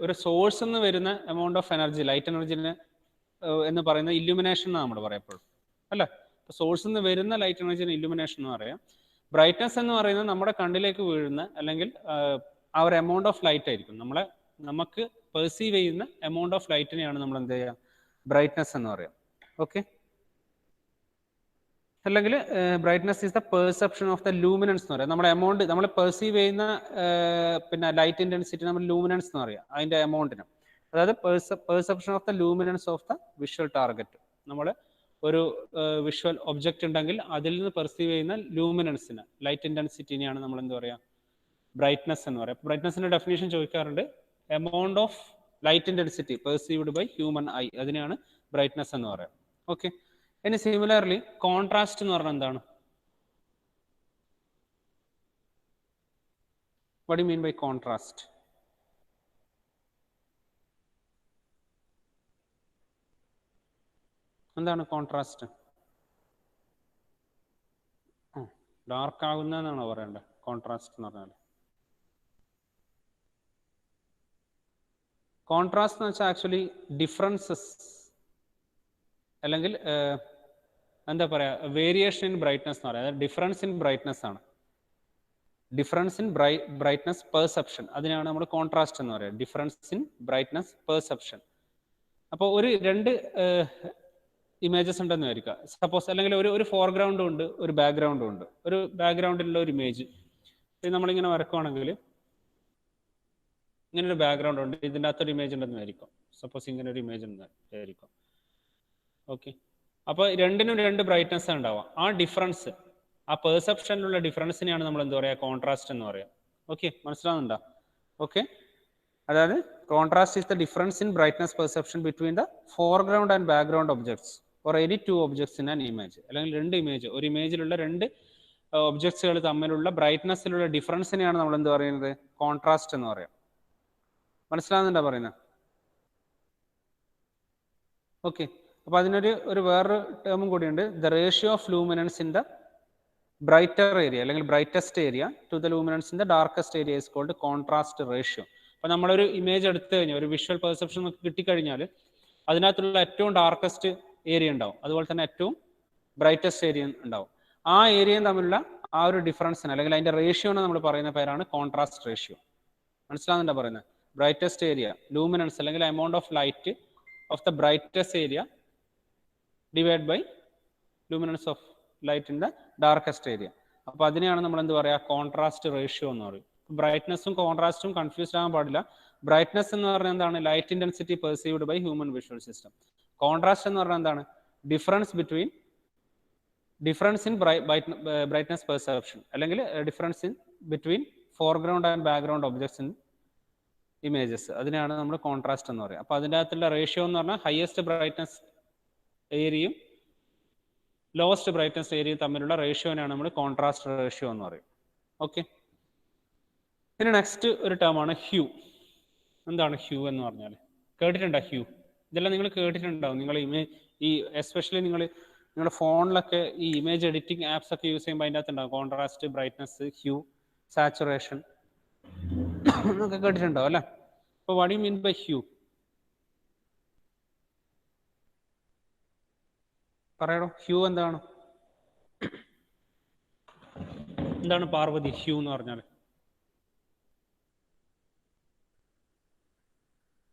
ഒരു സോഴ്സ് നിന്ന് വരുന്ന എമൗണ്ട് ഓഫ് എനർജി, ലൈറ്റ് എനർജിനെ എന്ന് പറയുന്ന ഇല്ലുമിനേഷൻ എന്നാണ് നമ്മൾ പറയപ്പെടും അല്ലേ? സോഴ്സിൽ നിന്ന് വരുന്ന ലൈറ്റ് എനർജിന് ഇല്ലുമിനേഷൻ എന്ന് പറയാം. ബ്രൈറ്റ്നസ് എന്ന് പറയുന്നത് നമ്മുടെ കണ്ണിലേക്ക് വീഴുന്ന അല്ലെങ്കിൽ ആ ഒരു എമൗണ്ട് ഓഫ് ലൈറ്റ് ആയിരിക്കും. നമുക്ക് പെർസീവ് ചെയ്യുന്ന എമൗണ്ട് ഓഫ് ലൈറ്റിനെയാണ് നമ്മൾ എന്ത് ചെയ്യുക ബ്രൈറ്റ്നസ് എന്ന് പറയാം. ഓക്കെ, അല്ലെങ്കിൽ brightness is the perception of the luminance എന്ന് പറയാം. നമ്മുടെ എമൗണ്ട്, നമ്മൾ പെർസീവ് ചെയ്യുന്ന പിന്നെ ലൈറ്റ് ഇന്റൻസിറ്റി നമ്മൾ ലൂമിനൻസ് എന്ന് പറയാം, അതിന്റെ എമൗണ്ടിന്. അതായത് perception of the luminance of the visual target. നമ്മൾ ഒരു വിഷ്വൽ ഒബ്ജക്റ്റ് ഉണ്ടെങ്കിൽ അതിൽ നിന്ന് പെർസീവ് ചെയ്യുന്ന ലൂമിനൻസിന്, ലൈറ്റ് ഇൻറ്റൻസിറ്റിനെയാണ് നമ്മൾ എന്താ പറയുക, ബ്രൈറ്റ്നസ് എന്ന് പറയാം. ബ്രൈറ്റ്നസിന്റെ ഡെഫിനേഷൻ ചോദിക്കാറുണ്ട്, amount of light intensity perceived by human eye, അതിനെയാണ് ബ്രൈറ്റ്നസ് എന്ന് പറയാം. ഓക്കെ. ഇനി സിമിലർലി കോൺട്രാസ്റ്റ് എന്ന് പറഞ്ഞാൽ എന്താണ്? What do you mean by contrast? എന്താണ് കോൺട്രാസ്റ്റ്? ഡാർക്ക് ആകുന്നതെന്നാണോ പറയേണ്ടത് കോൺട്രാസ്റ്റ് എന്ന് പറഞ്ഞാൽ? കോൺട്രാസ്റ്റ് എന്ന് വെച്ചാൽ ആക്ച്വലി ഡിഫറൻസസ് അല്ലെങ്കിൽ എന്താ പറയുക, വേരിയേഷൻ ഇൻ ബ്രൈറ്റ്നസ് എന്ന് പറയാം. അതായത് ഡിഫറൻസ് ഇൻ ബ്രൈറ്റ്നസ് ആണ്. ഡിഫറൻസ് ഇൻ ബ്രൈറ്റ്നസ് പെർസെപ്ഷൻ, അതിനാണ് നമ്മൾ കോൺട്രാസ്റ്റ് എന്ന് പറയുക. Difference in brightness perception. അപ്പോൾ ഒരു രണ്ട് ഇമേജസ് ഉണ്ടെന്ന് വരിക സപ്പോസ്, അല്ലെങ്കിൽ ഒരു ഫോർഗ്രൗണ്ടും ഉണ്ട് ഒരു ബാക്ക്ഗ്രൗണ്ടും ഉണ്ട്. ഒരു ബാക്ക്ഗ്രൗണ്ടിലുള്ള ഒരു ഇമേജ് നമ്മളിങ്ങനെ വരക്കുവാണെങ്കിൽ ഇങ്ങനെ ഒരു ബാക്ക്ഗ്രൗണ്ട് ഉണ്ട്, ഇതിൻ്റെ അകത്തൊരു ഇമേജ് ഉണ്ടെന്ന് വരിക്കും. സപ്പോസ് ഇങ്ങനെ ഒരു ഇമേജ് ഉണ്ടെന്ന് വരിക്കും. ഓക്കെ. അപ്പോൾ രണ്ടിനും രണ്ട് ബ്രൈറ്റ്നസ് ഉണ്ടാവാം. ആ ഡിഫറൻസ്, ആ പെർസെപ്ഷനിലുള്ള ഡിഫറൻസിനെയാണ് നമ്മൾ എന്താ പറയുക, കോൺട്രാസ്റ്റ് എന്ന് പറയാം. ഓക്കെ, മനസ്സിലാവുന്നുണ്ടോ? ഓക്കെ. അതായത് contrast is the difference in brightness perception between the foreground and background objects or any two objects in an image. അല്ലെങ്കിൽ രണ്ട് ഇമേജ്, ഒരു ഇമേജിലുള്ള രണ്ട് ഒബ്ജക്ട്സുകൾ തമ്മിലുള്ള ബ്രൈറ്റ്നസ്സിലുള്ള ഡിഫറൻസിനെയാണ് നമ്മൾ എന്ത് പറയുന്നത്, കോൺട്രാസ്റ്റ് എന്ന് പറയാം. മനസ്സിലാവുന്നുണ്ടോ പറയുന്നത്? ഓക്കെ. അപ്പോൾ അതിനൊരു വേറൊരു ടേമും കൂടിയുണ്ട്, the ratio of luminance in the brighter area അല്ലെങ്കിൽ brightest area to the luminance in the darkest area is called contrast ratio. അപ്പോൾ നമ്മളൊരു ഇമേജ് എടുത്തു കഴിഞ്ഞാൽ, ഒരു വിഷ്വൽ പെർസെപ്ഷൻ നമുക്ക് കിട്ടിക്കഴിഞ്ഞാൽ അതിനകത്തുള്ള ഏറ്റവും ഡാർക്കസ്റ്റ് ഏരിയ ഉണ്ടാവും, അതുപോലെ തന്നെ ഏറ്റവും ബ്രൈറ്റസ്റ്റ് ഏരിയ ഉണ്ടാവും. ആ ഏരിയയും തമ്മിലുള്ള ആ ഒരു ഡിഫറൻസിന് അല്ലെങ്കിൽ അതിൻ്റെ റേഷ്യോനെ നമ്മൾ പറയുന്ന പേരാണ് കോൺട്രാസ്റ്റ് റേഷ്യോ. മനസ്സിലാവുന്നുണ്ടോ പറയുന്നത്? ബ്രൈറ്റസ്റ്റ് ഏരിയ ലൂമിനൻസ് അല്ലെങ്കിൽ amount of light of the brightest area divide by luminance of light in the darkest area. അപ്പോൾ അതിനെയാണ് നമ്മൾ എന്ത് പറയുക, കോൺട്രാസ്റ്റ് റേഷ്യോ എന്ന് പറയും. ബ്രൈറ്റ്നസ്സും കോൺട്രാസ്റ്റും കൺഫ്യൂസ്ഡ് ആകാൻ പാടില്ല. ബ്രൈറ്റ്നസ് എന്ന് പറഞ്ഞാൽ എന്താണ്, light intensity perceived by human visual system. Contrast എന്ന് പറഞ്ഞാൽ എന്താണ്, ഡിഫറൻസ് ഇൻ ബ്രൈറ്റ്നസ് പെർസെപ്ഷൻ അല്ലെങ്കിൽ difference in between foreground and background objects in images, അതിനെയാണ് നമ്മൾ കോൺട്രാസ്റ്റ് എന്ന് പറയുക. അപ്പോൾ അതിൻ്റെ അകത്തുള്ള റേഷ്യോ എന്ന് പറഞ്ഞാൽ ഹയസ്റ്റ് ബ്രൈറ്റ്നസ് ഏരിയയും ലോവസ്റ്റ് ബ്രൈറ്റ്നസ് ഏരിയയും തമ്മിലുള്ള റേഷ്യോനാണ് നമ്മൾ കോൺട്രാസ്റ്റ് റേഷ്യോ എന്ന് പറയും. ഓക്കെ. പിന്നെ നെക്സ്റ്റ് ഒരു ടേമാണ് ഹ്യൂ. എന്താണ് ഹ്യൂ എന്ന് പറഞ്ഞാൽ? കേട്ടിട്ടുണ്ടോ ഹ്യൂ? ഇതെല്ലാം നിങ്ങൾ കേട്ടിട്ടുണ്ടാവും. നിങ്ങൾ ഈ എസ്പെഷ്യലി നിങ്ങളുടെ ഫോണിലൊക്കെ ഈ ഇമേജ് എഡിറ്റിംഗ് ആപ്സ് ഒക്കെ യൂസ് ചെയ്യുമ്പോൾ അതിൻ്റെ അകത്ത് ഉണ്ടാവും കോൺട്രാസ്റ്റ്, ബ്രൈറ്റ്നസ്, ഹ്യൂ, സാച്ചുറേഷൻ എന്നൊക്കെ കേട്ടിട്ടുണ്ടാവും അല്ലേ? അപ്പോൾ what you mean by hue? പറയണോ, ഹ്യൂ എന്താണ്? എന്താണ് പാർവതി ഹ്യൂ എന്ന് പറഞ്ഞാൽ?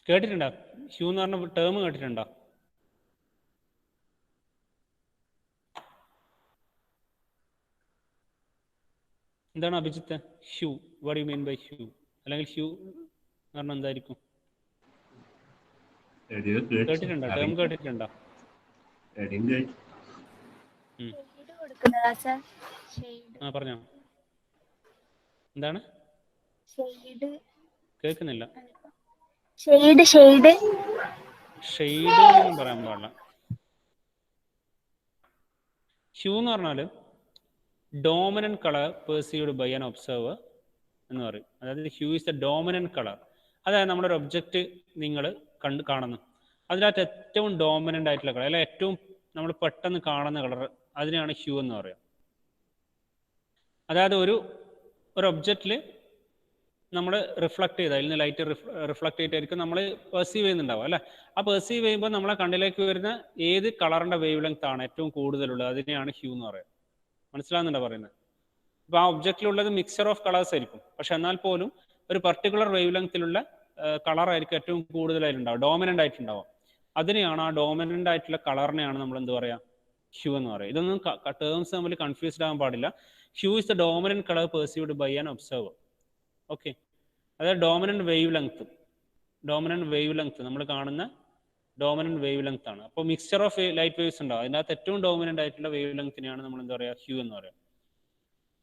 കേട്ടിട്ടുണ്ടോ? ഹ്യൂ എന്ന് പറഞ്ഞ ടേം കേട്ടിട്ടുണ്ടോ? എന്താണ് Abhijith hue? What you mean by hue? അല്ലെങ്കിൽ ഹ്യൂ എന്ന് പറഞ്ഞാൽ എന്തായിരിക്കും? കേട്ടിട്ടുണ്ടോ? ടേം കേട്ടിട്ടുണ്ടോ? ആ പറഞ്ഞോ. എന്താണ്? കേൾക്കുന്നില്ല. ഷെയ്ഡ് ഒന്നും പറയാൻ പാടില്ല. ഹ്യൂ എന്ന് പറഞ്ഞാൽ dominant colour perceived by an observer എന്ന് പറയും. അതായത് hue is the dominant colour. അതായത് നമ്മുടെ ഒരു ഒബ്ജക്റ്റ് നിങ്ങൾ കാണുന്നു, അതിനകത്ത് ഏറ്റവും ഡോമിനന്റ് ആയിട്ടുള്ള കളർ അല്ല ഏറ്റവും നമ്മൾ പെട്ടെന്ന് കാണുന്ന കളർ, അതിനെയാണ് ഹ്യൂ എന്ന് പറയുക. അതായത് ഒരു ഒബ്ജക്റ്റിൽ നമ്മൾ റിഫ്ലക്ട് ചെയ്ത് അതിൽ നിന്ന് ലൈറ്റ് റിഫ്ലക്ട് ചെയ്തിട്ടായിരിക്കും നമ്മൾ പെർസീവ് ചെയ്യുന്നുണ്ടാവും അല്ലേ? ആ പെർസീവ് ചെയ്യുമ്പോൾ നമ്മളെ കണ്ണിലേക്ക് വരുന്ന ഏത് കളറിൻ്റെ വേവ് ലെങ്ത് ആണ് ഏറ്റവും കൂടുതലുള്ളത്, അതിനെയാണ് ഹ്യൂ എന്ന് പറയുക. മനസ്സിലാവുന്നുണ്ടോ പറയുന്നത്? ഇപ്പോൾ ആ ഒബ്ജക്റ്റിലുള്ളത് മിക്സർ ഓഫ് കളേഴ്സ് ആയിരിക്കും, പക്ഷെ എന്നാൽ പോലും ഒരു പർട്ടിക്കുലർ വേവ് ലെങ്ത്തിലുള്ള കളറായിരിക്കും ഏറ്റവും കൂടുതലായിട്ടുണ്ടാവും, ഡോമിനൻ്റ് ആയിട്ടുണ്ടാവും. അതിനെയാണ്, ആ ഡോമിനൻ്റ് ആയിട്ടുള്ള കളറിനെയാണ് നമ്മൾ എന്ത് പറയുക, ഹ്യൂ എന്ന് പറയുക. ഇതൊന്നും ടേംസ് തമ്മിൽ കൺഫ്യൂസ്ഡ് ആകാൻ പാടില്ല. Hue is the dominant colour perceived by an observer. Okay. അതായത് ഡോമിനന്റ് വേവ് ലെങ്ത് നമ്മൾ കാണുന്ന ഡോമിനന്റ് വേവ് ലെങ്ത് ആണ്. അപ്പോൾ മിക്സ്ചർ ഓഫ് ലൈറ്റ് വേവ്സ് ഉണ്ടാവും. അതിനകത്ത് ഏറ്റവും ഡോമിനന്റ് ആയിട്ടുള്ള വേവ് ലെങ്ത്തിനെയാണ് നമ്മൾ എന്താ പറയുക, ഹ്യൂ എന്ന് പറയുക.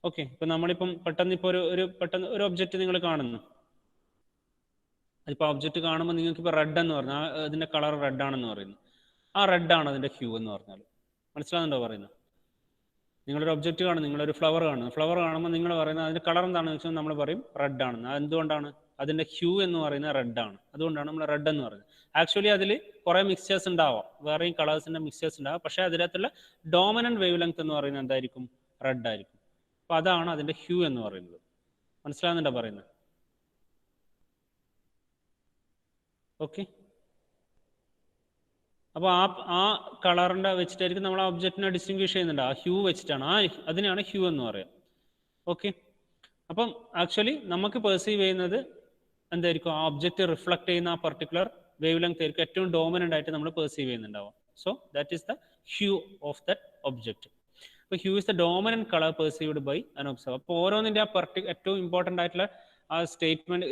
ഓക്കെ, ഇപ്പം നമ്മളിപ്പം പെട്ടെന്ന് ഇപ്പോൾ പെട്ടെന്ന് ഒരു ഒബ്ജക്റ്റ് നിങ്ങൾ കാണുന്നു. അതിപ്പോൾ ഒബ്ജക്റ്റ് കാണുമ്പോൾ നിങ്ങൾക്ക് ഇപ്പോൾ റെഡ് എന്ന് പറഞ്ഞാൽ അതിൻ്റെ കളർ റെഡ് ആണെന്ന് പറയുന്നു. ആ റെഡ് ആണ് അതിൻ്റെ ഹ്യൂ എന്ന് പറഞ്ഞാൽ. മനസ്സിലാകുന്നുണ്ടോ പറയുന്നത്? നിങ്ങളൊരു ഒബ്ജക്റ്റ് കാണും, നിങ്ങളൊരു ഫ്ലവർ കാണുന്നു. ഫ്ലവർ കാണുമ്പോൾ നിങ്ങൾ പറയുന്നത് അതിൻ്റെ കളർ എന്താണെന്ന് വെച്ചാൽ നമ്മൾ പറയും റെഡ് ആണെന്ന്. അതെന്തുകൊണ്ടാണ്? അതിൻ്റെ ഹ്യൂ എന്ന് പറയുന്നത് റെഡ് ആണ്. അതുകൊണ്ടാണ് നമ്മൾ റെഡ് എന്ന് പറയുന്നത്. ആക്ച്വലി അതിൽ കുറേ മിക്സ്ചേഴ്സ് ഉണ്ടാവാം, വേറെയും കളേഴ്സിൻ്റെ മിക്സ്ചേഴ്സ് ഉണ്ടാവാം. പക്ഷേ അതിനകത്തുള്ള ഡോമിനന്റ് വേവ് ലെങ്ത് എന്ന് പറയുന്നത് എന്തായിരിക്കും? റെഡ് ആയിരിക്കും. അപ്പോൾ അതാണ് അതിൻ്റെ ഹ്യൂ എന്ന് പറയുന്നത്. മനസ്സിലാകുന്നുണ്ടോ പറയുന്നത്? ഓക്കെ, അപ്പോൾ ആ കളറിൻ്റെ വെച്ചിട്ടായിരിക്കും നമ്മൾ ആ ഒബ്ജക്റ്റിനെ ഡിസ്റ്റിങ്വിഷ് ചെയ്യുന്നുണ്ട്. ആ ഹ്യൂ വെച്ചിട്ടാണ്, അതിനെയാണ് ഹ്യൂ എന്ന് പറയുക. ഓക്കെ, അപ്പം ആക്ച്വലി നമുക്ക് പെർസീവ് ചെയ്യുന്നത് എന്തായിരിക്കും? ആ ഒബ്ജക്റ്റ് റിഫ്ലക്ട് ചെയ്യുന്ന ആ പർട്ടിക്കുലർ വേവ് ലെങ്ത് ആയിരിക്കും ഏറ്റവും ഡോമിനൻ്റ് ആയിട്ട് നമ്മൾ പെർസീവ് ചെയ്യുന്നുണ്ടാവും. So that is the hue of that object. അപ്പോൾ hue is the dominant colour perceived by an observer. അപ്പോൾ ഓരോന്നിൻ്റെ ആ ഏറ്റവും ഇമ്പോർട്ടൻ്റ് ആയിട്ടുള്ള ആ സ്റ്റേറ്റ്മെന്റ്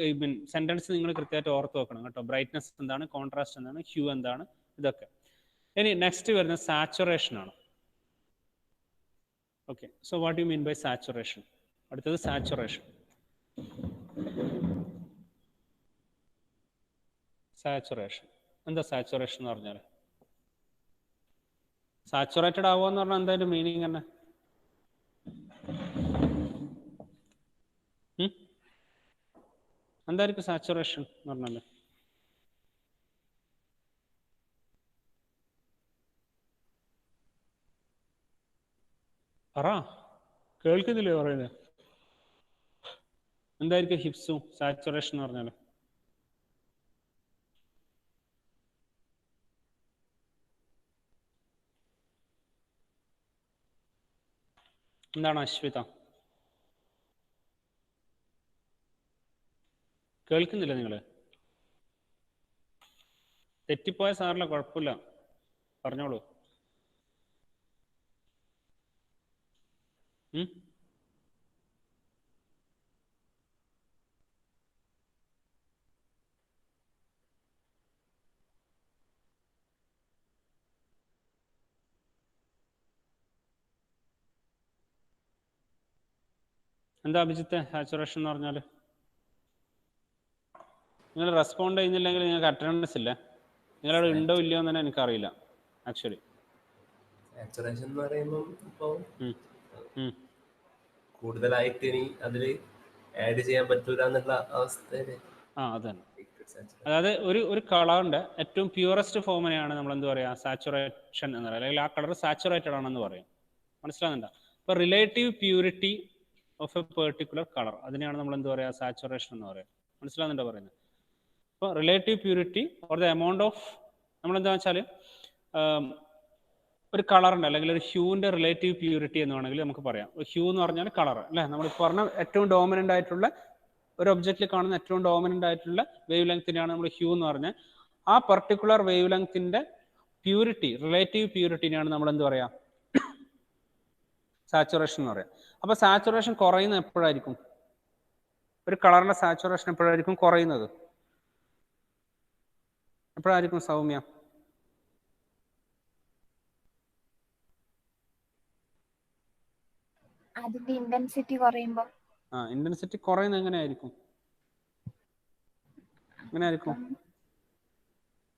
സെന്റൻസ് നിങ്ങൾ കൃത്യമായിട്ട് ഓർത്ത് വെക്കണം കേട്ടോ. ബ്രൈറ്റ്നസ് എന്താണ്, കോൺട്രാസ്റ്റ് എന്താണ്, ഹ്യൂ എന്താണ്, ഇതൊക്കെ. ഇനി നെക്സ്റ്റ് വരുന്നത് സാച്ചുറേഷൻ ആണ്. Okay, so what you mean by saturation? അടുത്തത് സാച്ചുറേഷൻ. സാച്ചുറേഷൻ എന്താ? സാച്ചുറേഷൻ എന്ന് പറഞ്ഞാൽ സാച്ചുറേറ്റഡ് ആവുക എന്ന് പറഞ്ഞാൽ എന്താ മീനിങ് തന്നെ? എന്തായിരിക്കും സാച്ചുറേഷൻ എന്ന് പറഞ്ഞാൽ? പറ, കേൾക്കുന്നില്ലേ പറയുന്നത്? എന്തായിരിക്കും ഹിപ്സും സാച്ചുറേഷൻ എന്ന് പറഞ്ഞാൽ? എന്താണ് അശ്വിത? കേൾക്കുന്നില്ല നിങ്ങൾ? തെറ്റിപ്പോയ സാറില്ല, കുഴപ്പമില്ല, പറഞ്ഞോളൂ. എന്താ അഭിജിത്തെ സാച്ചുറേഷൻ എന്ന് പറഞ്ഞാൽ? നിങ്ങൾ റെസ്പോണ്ട് ചെയ്യുന്നില്ലെങ്കിൽ നിങ്ങൾക്ക് അറ്റൻഡൻസ് ഇല്ല. നിങ്ങളവിടെ ഉണ്ടോ ഇല്ലയോ എന്ന് തന്നെ എനിക്കറിയില്ല ആക്ച്വലി. സാച്ചുറേഷൻ എന്ന് പറയുമ്പോൾ ഇപ്പോൾ കൂടുതലായിട്ട് ഇനി അതിൽ ആഡ് ചെയ്യാൻ പറ്റൂല എന്നുള്ള അവസ്ഥയിൽ. അതന്നെ. അതായത് ഒരു കളറിന്റെ ഏറ്റവും പ്യൂറസ്റ്റ് ഫോമിനെയാണ് നമ്മൾ എന്ത് പറയുക, സാച്ചുറേഷൻ എന്ന് പറയുക. അല്ലെങ്കിൽ ആ കളർ സാച്ചുറേറ്റഡ് ആണെന്ന് പറയും. മനസ്സിലാകുന്നുണ്ടോ? അപ്പോൾ relative purity of A particular colour, അതിനെയാണ് നമ്മൾ എന്ത് പറയുക, സാച്ചുറേഷൻ എന്ന് പറയുക. മനസ്സിലാകുന്നുണ്ടോ പറയുന്നത്? അപ്പോൾ relative purity or the amount of, നമ്മളെന്താ വെച്ചാൽ ഒരു കളറിൻ്റെ അല്ലെങ്കിൽ ഒരു ഹ്യൂവിൻ്റെ റിലേറ്റീവ് പ്യൂരിറ്റി എന്ന് വേണമെങ്കിൽ നമുക്ക് പറയാം. ഹ്യൂ എന്ന് പറഞ്ഞാൽ കളർ അല്ലേ? നമ്മൾ പറഞ്ഞ ഏറ്റവും ഡോമിനൻ്റ് ആയിട്ടുള്ള ഒരു ഒബ്ജക്റ്റിൽ കാണുന്ന ഏറ്റവും ഡോമിനൻ്റ് ആയിട്ടുള്ള വേവ് ലെങ്ത്തിനെയാണ് നമ്മൾ ഹ്യൂ എന്ന് പറഞ്ഞാൽ. ആ പർട്ടിക്കുലർ വേവ് ലെങ്ത്തിൻ്റെ പ്യൂരിറ്റി, റിലേറ്റീവ് പ്യൂരിറ്റിനെയാണ് നമ്മൾ എന്ത് പറയാം, സാച്ചുറേഷൻ എന്ന് പറയാം. അപ്പോൾ സാച്ചുറേഷൻ കുറയുന്നത് എപ്പോഴായിരിക്കും? ഒരു കളറിൻ്റെ സാച്ചുറേഷൻ എപ്പോഴായിരിക്കും കുറയുന്നത്? എപ്പോഴായിരിക്കും സൗമ്യ? അതിന്റെ ഇന്റൻസിറ്റി കുറയുമ്പോൾ. ഇന്റൻസിറ്റി കുറയുന്നത് എങ്ങനെയായിരിക്കും?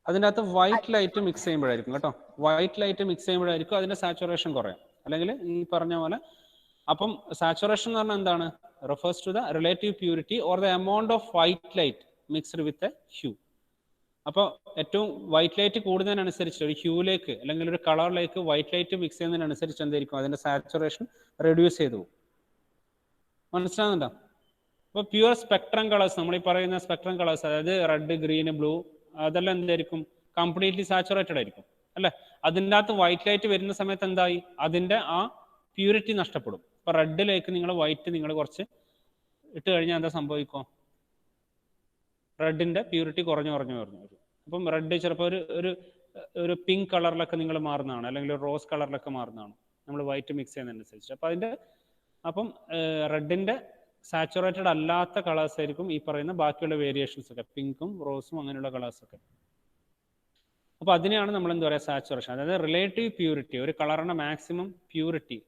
അതിൻ്റെ അകത്ത് വൈറ്റ് ലൈറ്റ് മിക്സ് ചെയ്യുമ്പോഴായിരിക്കും കേട്ടോ. വൈറ്റ് ലൈറ്റ് മിക്സ് ചെയ്യുമ്പോഴായിരിക്കും അതിന്റെ സാച്ചുറേഷൻ കുറയാം. അല്ലെങ്കിൽ ഈ പറഞ്ഞ പോലെ, അപ്പം സാച്ചുറേഷൻ എന്ന് പറഞ്ഞാൽ എന്താണ്? Refers to the relative purity or the amount of white light mixed with a hue. അപ്പോൾ ഏറ്റവും വൈറ്റ് ലൈറ്റ് കൂടുന്നതിനനുസരിച്ച് ഒരു ഹ്യൂയിലേക്ക് അല്ലെങ്കിൽ ഒരു കളറിലേക്ക് വൈറ്റ് ലൈറ്റ് മിക്സ് ചെയ്യുന്നതിനനുസരിച്ച് എന്തായിരിക്കും അതിന്റെ സാച്ചുറേഷൻ റെഡ്യൂസ് ചെയ്തു പോകും. മനസ്സിലാകുന്നുണ്ടോ? അപ്പോൾ പ്യുവർ സ്പെക്ട്രം കളേഴ്സ്, നമ്മൾ ഈ പറയുന്ന സ്പെക്ട്രം കളേഴ്സ്, അതായത് റെഡ്, ഗ്രീൻ, ബ്ലൂ, അതെല്ലാം എന്തായിരിക്കും? കംപ്ലീറ്റ്ലി സാച്ചുറേറ്റഡ് ആയിരിക്കും അല്ലേ? അതിൻ്റെ അകത്ത് വൈറ്റ് ലൈറ്റ് വരുന്ന സമയത്ത് എന്തായി? അതിൻ്റെ ആ പ്യൂരിറ്റി നഷ്ടപ്പെടും. ഇപ്പൊ റെഡിലേക്ക് നിങ്ങൾ വൈറ്റ് നിങ്ങൾ കുറച്ച് ഇട്ട് കഴിഞ്ഞാൽ എന്താ സംഭവിക്കും? റെഡിന്റെ പ്യൂരിറ്റി കുറഞ്ഞു വരും. അപ്പം റെഡ് ചിലപ്പോൾ ഒരു പിങ്ക് കളറിലൊക്കെ നിങ്ങൾ മാറുന്നതാണ്, അല്ലെങ്കിൽ റോസ് കളറിലൊക്കെ മാറുന്നതാണ് നമ്മൾ വൈറ്റ് മിക്സ് ചെയ്യുന്നതനുസരിച്ച്. അപ്പം റെഡിന്റെ സാച്ചുറേറ്റഡ് അല്ലാത്ത കളേഴ്സ് ആയിരിക്കും ഈ പറയുന്ന ബാക്കിയുള്ള വേരിയേഷൻസ് ഒക്കെ, പിങ്കും റോസും അങ്ങനെയുള്ള കളേഴ്സ് ഒക്കെ. അപ്പോൾ അതിനെയാണ് നമ്മൾ എന്താ പറയുക സാച്ചുറേഷൻ. അതായത് റിലേറ്റീവ് പ്യൂരിറ്റി, ഒരു കളറിൻ്റെ മാക്സിമം പ്യൂരിറ്റി,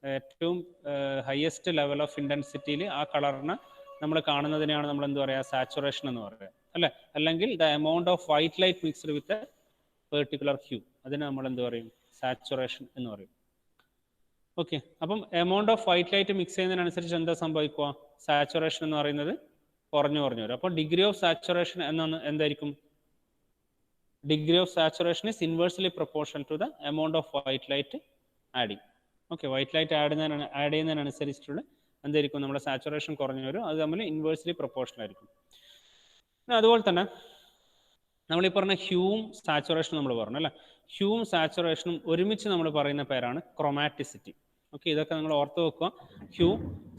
ഏറ്റവും ഹയസ്റ്റ് ലെവൽ ഓഫ് ഇൻറ്റൻസിറ്റിയിൽ ആ കളറിനെ നമ്മൾ കാണുന്നതിനെയാണ് നമ്മൾ എന്താ പറയുക സാച്ചുറേഷൻ എന്ന് പറയുക, അല്ലേ? അല്ലെങ്കിൽ the amount of white light mixed with a particular hue, അതിനെ നമ്മൾ എന്ത് പറയും? സാച്ചുറേഷൻ എന്ന് പറയും. ഓക്കെ, അപ്പം amount of white light mix ചെയ്യുന്നതിനനുസരിച്ച് എന്താ സംഭവിക്കുക? സാച്ചുറേഷൻ എന്ന് പറയുന്നത് കുറഞ്ഞു വരും. അപ്പോൾ ഡിഗ്രി ഓഫ് സാച്ചുറേഷൻ എന്നാണ് എന്തായിരിക്കും? Degree of saturation is inversely proportional to the amount of white light adding. Okay, white light add ചെയ്യുന്നതിനനുസരിച്ചിട്ടുള്ള എന്തായിരിക്കും? നമ്മുടെ സാച്ചുറേഷൻ കുറഞ്ഞു വരും. അത് തമ്മിൽ ഇൻവേഴ്സ്ലി പ്രൊപ്പോർഷണൽ ആയിരിക്കും. അതുപോലെ തന്നെ നമ്മൾ ഈ പറഞ്ഞ ഹ്യൂവും സാച്ചുറേഷനും നമ്മൾ പറഞ്ഞു, അല്ലേ? ഹ്യൂവും സാച്ചുറേഷനും ഒരുമിച്ച് നമ്മൾ പറയുന്ന പേരാണ് ക്രൊമാറ്റിസിറ്റി. ഓക്കെ, ഇതൊക്കെ നിങ്ങൾ ഓർത്ത് വെക്കുക. ഹ്യൂ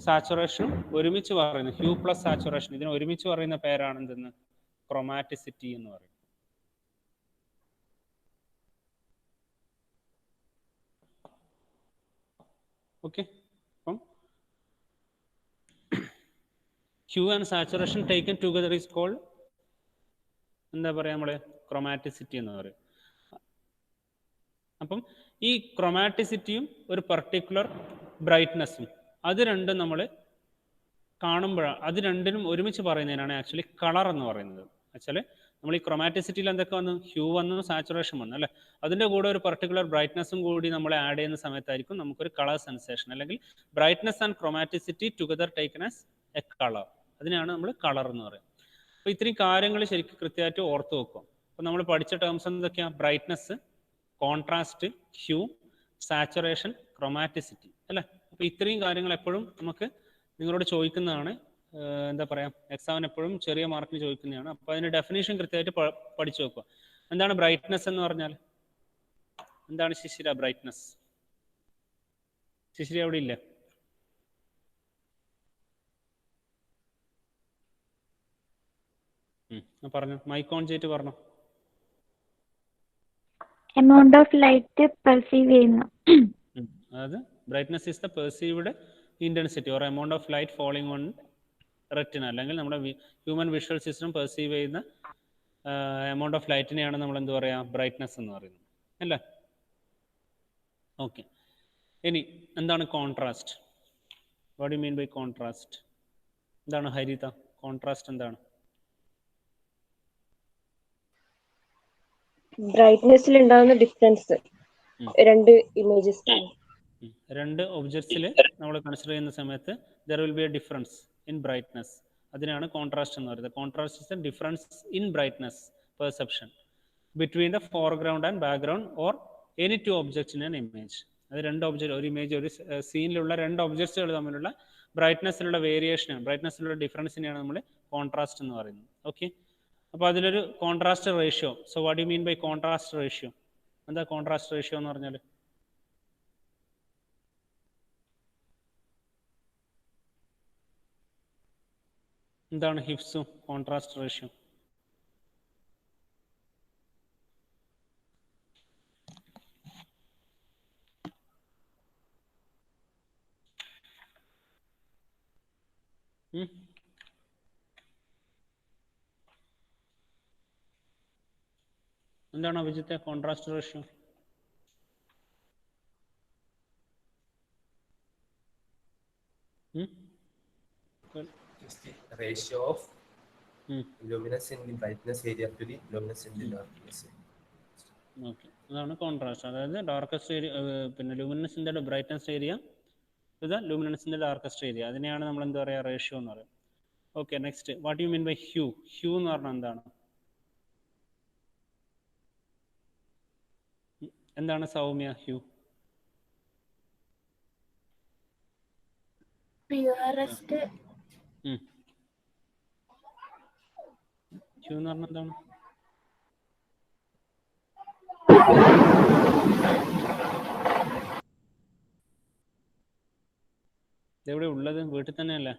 സാച്ചുറേഷനും ഒരുമിച്ച് പറയുന്നത്, ഹ്യൂ പ്ലസ് സാച്ചുറേഷൻ, ഇതിനെ ഒരുമിച്ച് പറയുന്ന പേരാണ് എന്തെന്ന്? ക്രൊമാറ്റിസിറ്റി എന്ന് പറയും. ഓക്കെ, അപ്പം hue and saturation taken together is called എന്താ പറയുക? നമ്മൾ ക്രൊമാറ്റിസിറ്റി എന്ന് പറയും. അപ്പം ഈ ക്രൊമാറ്റിസിറ്റിയും ഒരു പർട്ടിക്കുലർ ബ്രൈറ്റ്നെസ്സും, അത് രണ്ടും നമ്മൾ കാണുമ്പോഴാണ്, അത് രണ്ടിനും ഒരുമിച്ച് പറയുന്നതിനാണ് ആക്ച്വലി കളർ എന്ന് പറയുന്നത്. ആക്ച്വലി നമ്മൾ ഈ ക്രൊമാറ്റിസിറ്റിയിൽ എന്തൊക്കെ വന്നു? ഹ്യൂ വന്നു, സാച്ചുറേഷൻ വന്നു, അല്ലേ? അതിൻ്റെ കൂടെ ഒരു പർട്ടിക്കുലർ ബ്രൈറ്റ്നെസ്സും കൂടി നമ്മൾ ആഡ് ചെയ്യുന്ന സമയത്തായിരിക്കും നമുക്കൊരു കളർ സെൻസേഷൻ, അല്ലെങ്കിൽ brightness and chromaticity together taken as a colour, അതിനാണ് നമ്മൾ കളർ എന്ന് പറയുന്നത്. അപ്പോൾ ഇത്രയും കാര്യങ്ങൾ ശരിക്കും കൃത്യമായിട്ട് ഓർത്ത് വെക്കും. അപ്പോൾ നമ്മൾ പഠിച്ച ടേംസ് എന്തൊക്കെയാണ്? ബ്രൈറ്റ്നെസ്, കോൺട്രാസ്റ്റ്, ഹ്യൂ, സാച്ചുറേഷൻ, ക്രൊമാറ്റിസിറ്റി, അല്ലേ? അപ്പോൾ ഇത്രയും കാര്യങ്ങൾ എപ്പോഴും നമുക്ക് നിങ്ങളോട് ചോദിക്കുന്നതാണ്. എന്താ പറയുക, എക്സാമിന് എപ്പോഴും ചെറിയ മാർക്കിന് ചോദിക്കുന്നതാണ്. അപ്പോൾ അതിൻ്റെ ഡെഫിനേഷൻ കൃത്യമായിട്ട് പഠിച്ചു വെക്കുക. എന്താണ് ബ്രൈറ്റ്നെസ് എന്ന് പറഞ്ഞാൽ? എന്താണ് ശിശിര ബ്രൈറ്റ്നെസ്? ശിശിര അവിടെ ഇല്ല? പറഞ്ഞു, മൈക്ക് ഓൺ ചെയ്തിട്ട് പറഞ്ഞു. എമൗണ്ട് ഓഫ് ലൈറ്റ് പെർസീവ് ചെയ്യുന്നു. അതായത് brightness is the perceived intensity or amount of light falling on retina, അല്ലെങ്കിൽ നമ്മുടെ ഹ്യൂമൻ വിഷ്വൽ സിസ്റ്റം പെർസീവ് ചെയ്യുന്ന എമൗണ്ട് ഓഫ് ലൈറ്റിനെയാണ് നമ്മൾ എന്ത് പറയുക? ബ്രൈറ്റ്നസ് എന്ന് പറയുന്നത്, അല്ലേ? ഓക്കെ, ഇനി എന്താണ് contrast? What you mean by contrast? എന്താണ് ഹരിത? കോൺട്രാസ്റ്റ് എന്താണ്? ബ്രൈറ്റ്നെസ്സിൽ ഉണ്ടാകുന്ന ഡിഫറൻസ് രണ്ട് ഇമേജസ്, രണ്ട് ഒബ്ജക്ട്സിൽ നമ്മൾ കൺസിഡർ ചെയ്യുന്ന സമയത്ത് there will be A difference in brightness, അതിനാണ് കോൺട്രാസ്റ്റ് എന്ന് പറയുന്നത്. Contrast is the difference in brightness perception between the foreground and background or any two objects in an image. അത് രണ്ട് ഒബ്ജക്റ്റ്, ഒരു ഇമേജ്, ഒരു സീനിലുള്ള രണ്ട് ഒബ്ജക്ട്സുകൾ തമ്മിലുള്ള ബ്രൈറ്റ്നസ്സിലുള്ള വേരിയേഷനാണ്, ബ്രൈറ്റ്നസ്സിലുള്ള ഡിഫറൻസിനെയാണ് നമ്മൾ കോൺട്രാസ്റ്റ് എന്ന് പറയുന്നത്. ഓക്കെ, അപ്പോൾ അതിലൊരു contrast ratio. So what you mean by contrast ratio? എന്താ കോൺട്രാസ്റ്റ് റേഷ്യോ എന്ന് പറഞ്ഞാൽ? എന്താണ് ഹിഫ്സും കോൺട്രാസ്റ്റ് റേഷ്യോ? എന്താണ് അഭിജിത്തെ contrast ratio? Ratio of luminance in the brightness area to the luminance in the darkness. Okay, അതാണ് കോൺട്രാസ്റ്റ്. അതായത് ഡാർക്കസ്റ്റ് ഏരിയ, പിന്നെ ലൂമിനസിൻ്റെ ബ്രൈറ്റ്നസ് ഏരിയ ടു ദ ലൂമിനസിൻ്റെ ഡാർക്കസ്റ്റ് ഏരിയ, അതിനെയാണ് നമ്മൾ എന്താ പറയുക? റേഷ്യോ എന്ന് പറയുന്നത്. Okay, next, what you mean by hue? Hue എന്ന് പറഞ്ഞാൽ എന്താണ്? എന്താണ് സൗമ്യ ഹ്യൂ? പ്യുവറസ്റ്റ് ഹ്യൂ എന്ന് പറഞ്ഞാൽ എന്താണ്? ഇതെവിടെ ഉള്ളത്? വീട്ടിൽ തന്നെയല്ലേ?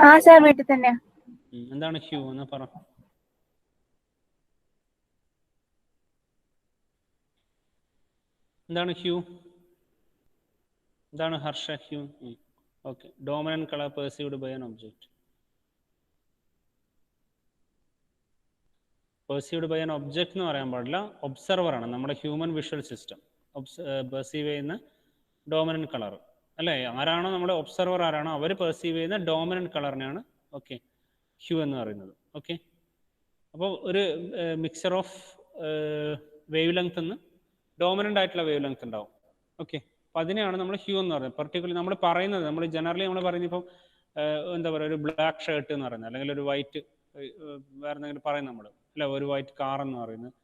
ആ സാർ, വീട്ടിൽ തന്നെയാ. എന്താണ് ഹ്യൂ എന്ന് പറ. എന്താണ് ഹ്യൂ? എന്താണ് Harsha hue? Okay, dominant colour perceived by an object. Perceived by an object എന്ന് പറയാൻ പാടില്ല, ഒബ്സർവറാണ്. നമ്മുടെ ഹ്യൂമൻ വിഷ്വൽ സിസ്റ്റം പെർസീവ് ചെയ്യുന്ന ഡോമിനൻറ്റ് കളർ അല്ലേ? ആരാണോ നമ്മുടെ ഒബ്സർവർ ആരാണോ അവർ പെർസീവ് ചെയ്യുന്ന ഡോമിനൻറ്റ് കളറിനെയാണ് ഓക്കെ ഹ്യൂ എന്ന് പറയുന്നത്. ഓക്കെ, അപ്പോൾ ഒരു മിക്സർ ഓഫ് വേവ് ലെങ്ത് എന്ന് ഡോമിനൻ്റ് ആയിട്ടുള്ള വേവ് ലെങ്ത് ഉണ്ടാവും. ഓക്കെ, അപ്പോൾ അതിനെയാണ് നമ്മൾ ഹ്യൂ എന്ന് പറയുന്നത്. പർട്ടിക്കുലർ നമ്മൾ പറയുന്നത്, നമ്മൾ ജനറലി നമ്മൾ പറയുന്നത് ഇപ്പം എന്താ പറയുക, ഒരു ബ്ലാക്ക് ഷർട്ട് എന്ന് പറയുന്നത്, അല്ലെങ്കിൽ ഒരു വൈറ്റ് വേറെ എന്തെങ്കിലും പറയും നമ്മൾ അല്ല, ഒരു വൈറ്റ് കാർ എന്ന് പറയുന്നത്,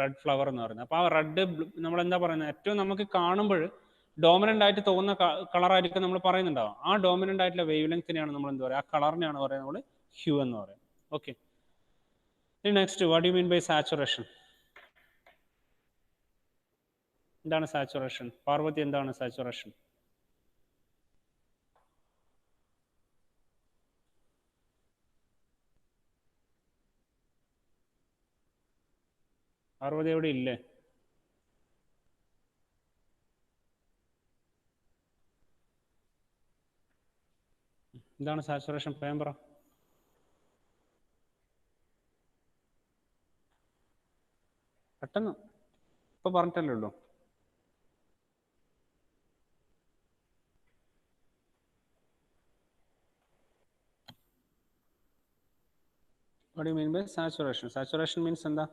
റെഡ് ഫ്ലവർ എന്ന് പറയുന്നത്. അപ്പോൾ ആ റെഡ് നമ്മൾ എന്താ പറയുന്നത്, ഏറ്റവും നമുക്ക് കാണുമ്പോൾ ഡോമിനൻ്റ് ആയിട്ട് തോന്നുന്ന കളറായിരിക്കും നമ്മൾ പറയുന്നുണ്ടാവും. ആ ഡോമിനൻ്റ് ആയിട്ടുള്ള വേവ് ലെങ്ത്തിനെയാണ് നമ്മൾ എന്താ പറയുക, ആ കളറിനെയാണ് പറയുന്നത് നമ്മൾ ഹ്യൂ എന്ന് പറയുന്നത്. Okay, next, what you mean by saturation? എന്താണ് സാച്ചുറേഷൻ? പാർവതി, എന്താണ് സാച്ചുറേഷൻ? പാർവതി എവിടെ ഇല്ലേ? എന്താണ് സാച്ചുറേഷൻ? പറ. പെട്ടെന്ന്, ഇപ്പൊ പറഞ്ഞിട്ടല്ലേ ഉള്ളൂ. What do you mean by saturation? Saturation means എന്താ?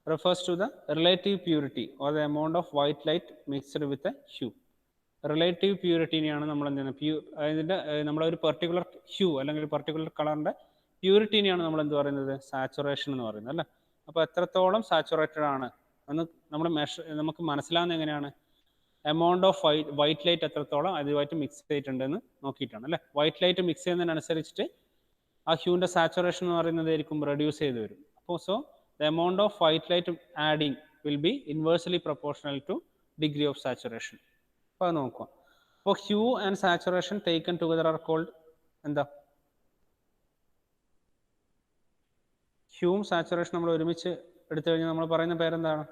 Refers to the relative purity or the amount of white light mixed with a hue. Relative പ്യൂരിറ്റിനെയാണ് നമ്മൾ എന്ത് ചെയ്യുന്നത്, അതിൻ്റെ നമ്മളൊരു പെർട്ടിക്കുലർ ഹ്യൂ അല്ലെങ്കിൽ ഒരു പെർട്ടിക്കുലർ കളറിൻ്റെ പ്യൂരിറ്റിനെയാണ് നമ്മൾ എന്ത് പറയുന്നത്, സാച്ചുറേഷൻ എന്ന് പറയുന്നത് അല്ലേ? അപ്പോൾ എത്രത്തോളം സാച്ചുറേറ്റഡ് ആണ് എന്ന് നമ്മൾ നമുക്ക് മനസ്സിലാവുന്നത് എങ്ങനെയാണ്? എമൗണ്ട് ഓഫ് വൈറ്റ് ലൈറ്റ് എത്രത്തോളം അതുമായിട്ട് മിക്സ് ചെയ്തിട്ടുണ്ടെന്ന് നോക്കിയിട്ടാണ് അല്ലേ? വൈറ്റ് ലൈറ്റ് മിക്സ് ചെയ്യുന്നതിനനുസരിച്ചിട്ട് ആ ഹ്യൂവിൻ്റെ സാച്ചുറേഷൻ എന്ന് പറയുന്നതായിരിക്കും റെഡ്യൂസ് ചെയ്ത് വരും. അപ്പോൾ so the amount of white light adding will be inversely proportional to degree of saturation. അപ്പോൾ അത് നോക്കുക. അപ്പോൾ hue and saturation taken together are called എന്താ? ഹ്യൂവും സാച്ചുറേഷൻ നമ്മൾ ഒരുമിച്ച് എടുത്തു കഴിഞ്ഞാൽ നമ്മൾ പറയുന്ന പേരെന്താണ്?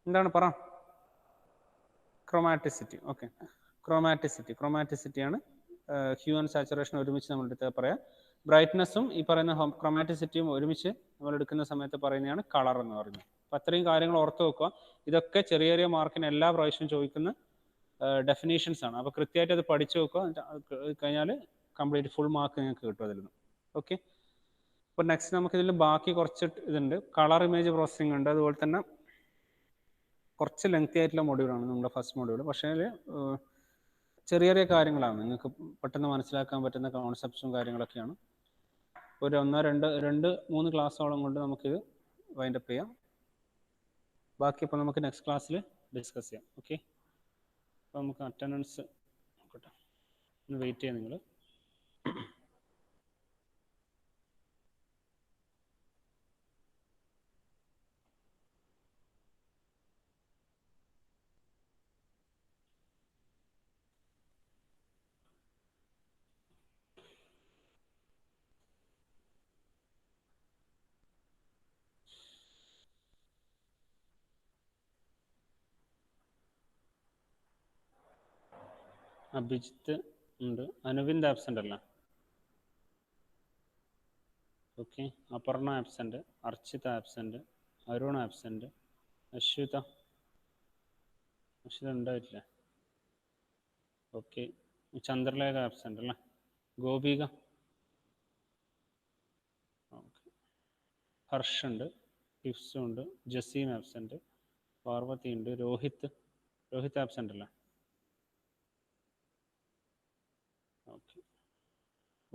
എന്താണ് പറ? ക്രോമാറ്റിസിറ്റി. ഓക്കെ, ക്രോമാറ്റിസിറ്റിയാണ് ഹ്യൂ ആൻഡ് സാച്ചുറേഷൻ ഒരുമിച്ച് നമ്മൾ എടുത്ത് പറയാം. ബ്രൈറ്റ്നസ്സും ഈ പറയുന്ന ക്രോമാറ്റിസിറ്റിയും ഒരുമിച്ച് നമ്മൾ എടുക്കുന്ന സമയത്ത് പറയുന്നതാണ് കളർ എന്ന് പറയുന്നത്. അപ്പം അത്രയും കാര്യങ്ങൾ ഓർത്ത് വെക്കുക. ഇതൊക്കെ ചെറിയ ചെറിയ മാർക്കിന് എല്ലാ പ്രാവശ്യവും ചോദിക്കുന്ന ഡെഫിനേഷൻസ് ആണ്. അപ്പോൾ കൃത്യമായിട്ട് അത് പഠിച്ചു വെക്കുക, കഴിഞ്ഞാൽ കംപ്ലീറ്റ് ഫുൾ മാർക്ക് നിങ്ങൾക്ക് കിട്ടും അതിൽ നിന്ന്. ഓക്കെ, അപ്പോൾ നെക്സ്റ്റ് നമുക്കിതിൽ ബാക്കി കുറച്ച് ഇതുണ്ട്. കളർ ഇമേജ് പ്രോസസ്സിംഗ് ഉണ്ട്, അതുപോലെ തന്നെ കുറച്ച് ലെങ്തി ആയിട്ടുള്ള മൊഡ്യൂളാണ് നമ്മുടെ ഫസ്റ്റ് മൊഡ്യൂൾ. പക്ഷേ ചെറിയ ചെറിയ കാര്യങ്ങളാണ്, നിങ്ങൾക്ക് പെട്ടെന്ന് മനസ്സിലാക്കാൻ പറ്റുന്ന കോൺസെപ്റ്റ്സും കാര്യങ്ങളൊക്കെയാണ്. ഒരു 1-2-3 ക്ലാസ്സോളം കൊണ്ട് നമുക്കിത് വൈൻഡപ്പ് ചെയ്യാം. ബാക്കി ഇപ്പോൾ നമുക്ക് നെക്സ്റ്റ് ക്ലാസ്സിൽ ഡിസ്കസ് ചെയ്യാം. ഓക്കെ, അപ്പോൾ നമുക്ക് അറ്റൻഡൻസ് നോക്കട്ടെ, ഒന്ന് വെയിറ്റ് ചെയ്യാം നിങ്ങൾ. അഭിജിത്ത് ഉണ്ട്, അനുവിന്ദ് ആബ്സെൻ്റ് അല്ല. Okay, Aparna absent, Archita absent, Arun absent, Ashwitha ഉണ്ടായിട്ടില്ല. ഓക്കെ, ചന്ദ്രലേഖ ആബ്സെൻ്റ് അല്ലേ? ഗോപിക, ഓക്കെ, ഹർഷുണ്ട്, ടിപ്സുണ്ട്, ജസീം ആബ്സെൻ്റ്, പാർവതി ഉണ്ട്, രോഹിത് ആബ്സെൻ്റ് അല്ലേ? ഓക്കെ,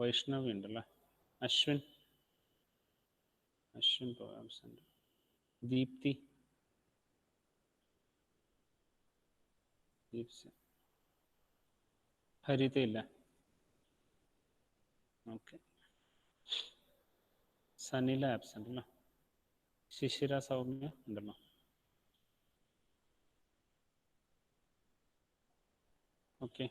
വൈഷ്ണവി ഉണ്ടല്ലേ? അശ്വിൻ ആബ്സെൻ്റ്, ദീപ്തി, ഹരിത ഇല്ല. ഓക്കെ, സനില ആബ്സെൻ്റ് അല്ലേ? ശിശിര സൗമ്യ ഉണ്ടല്ലോ? ഓക്കെ.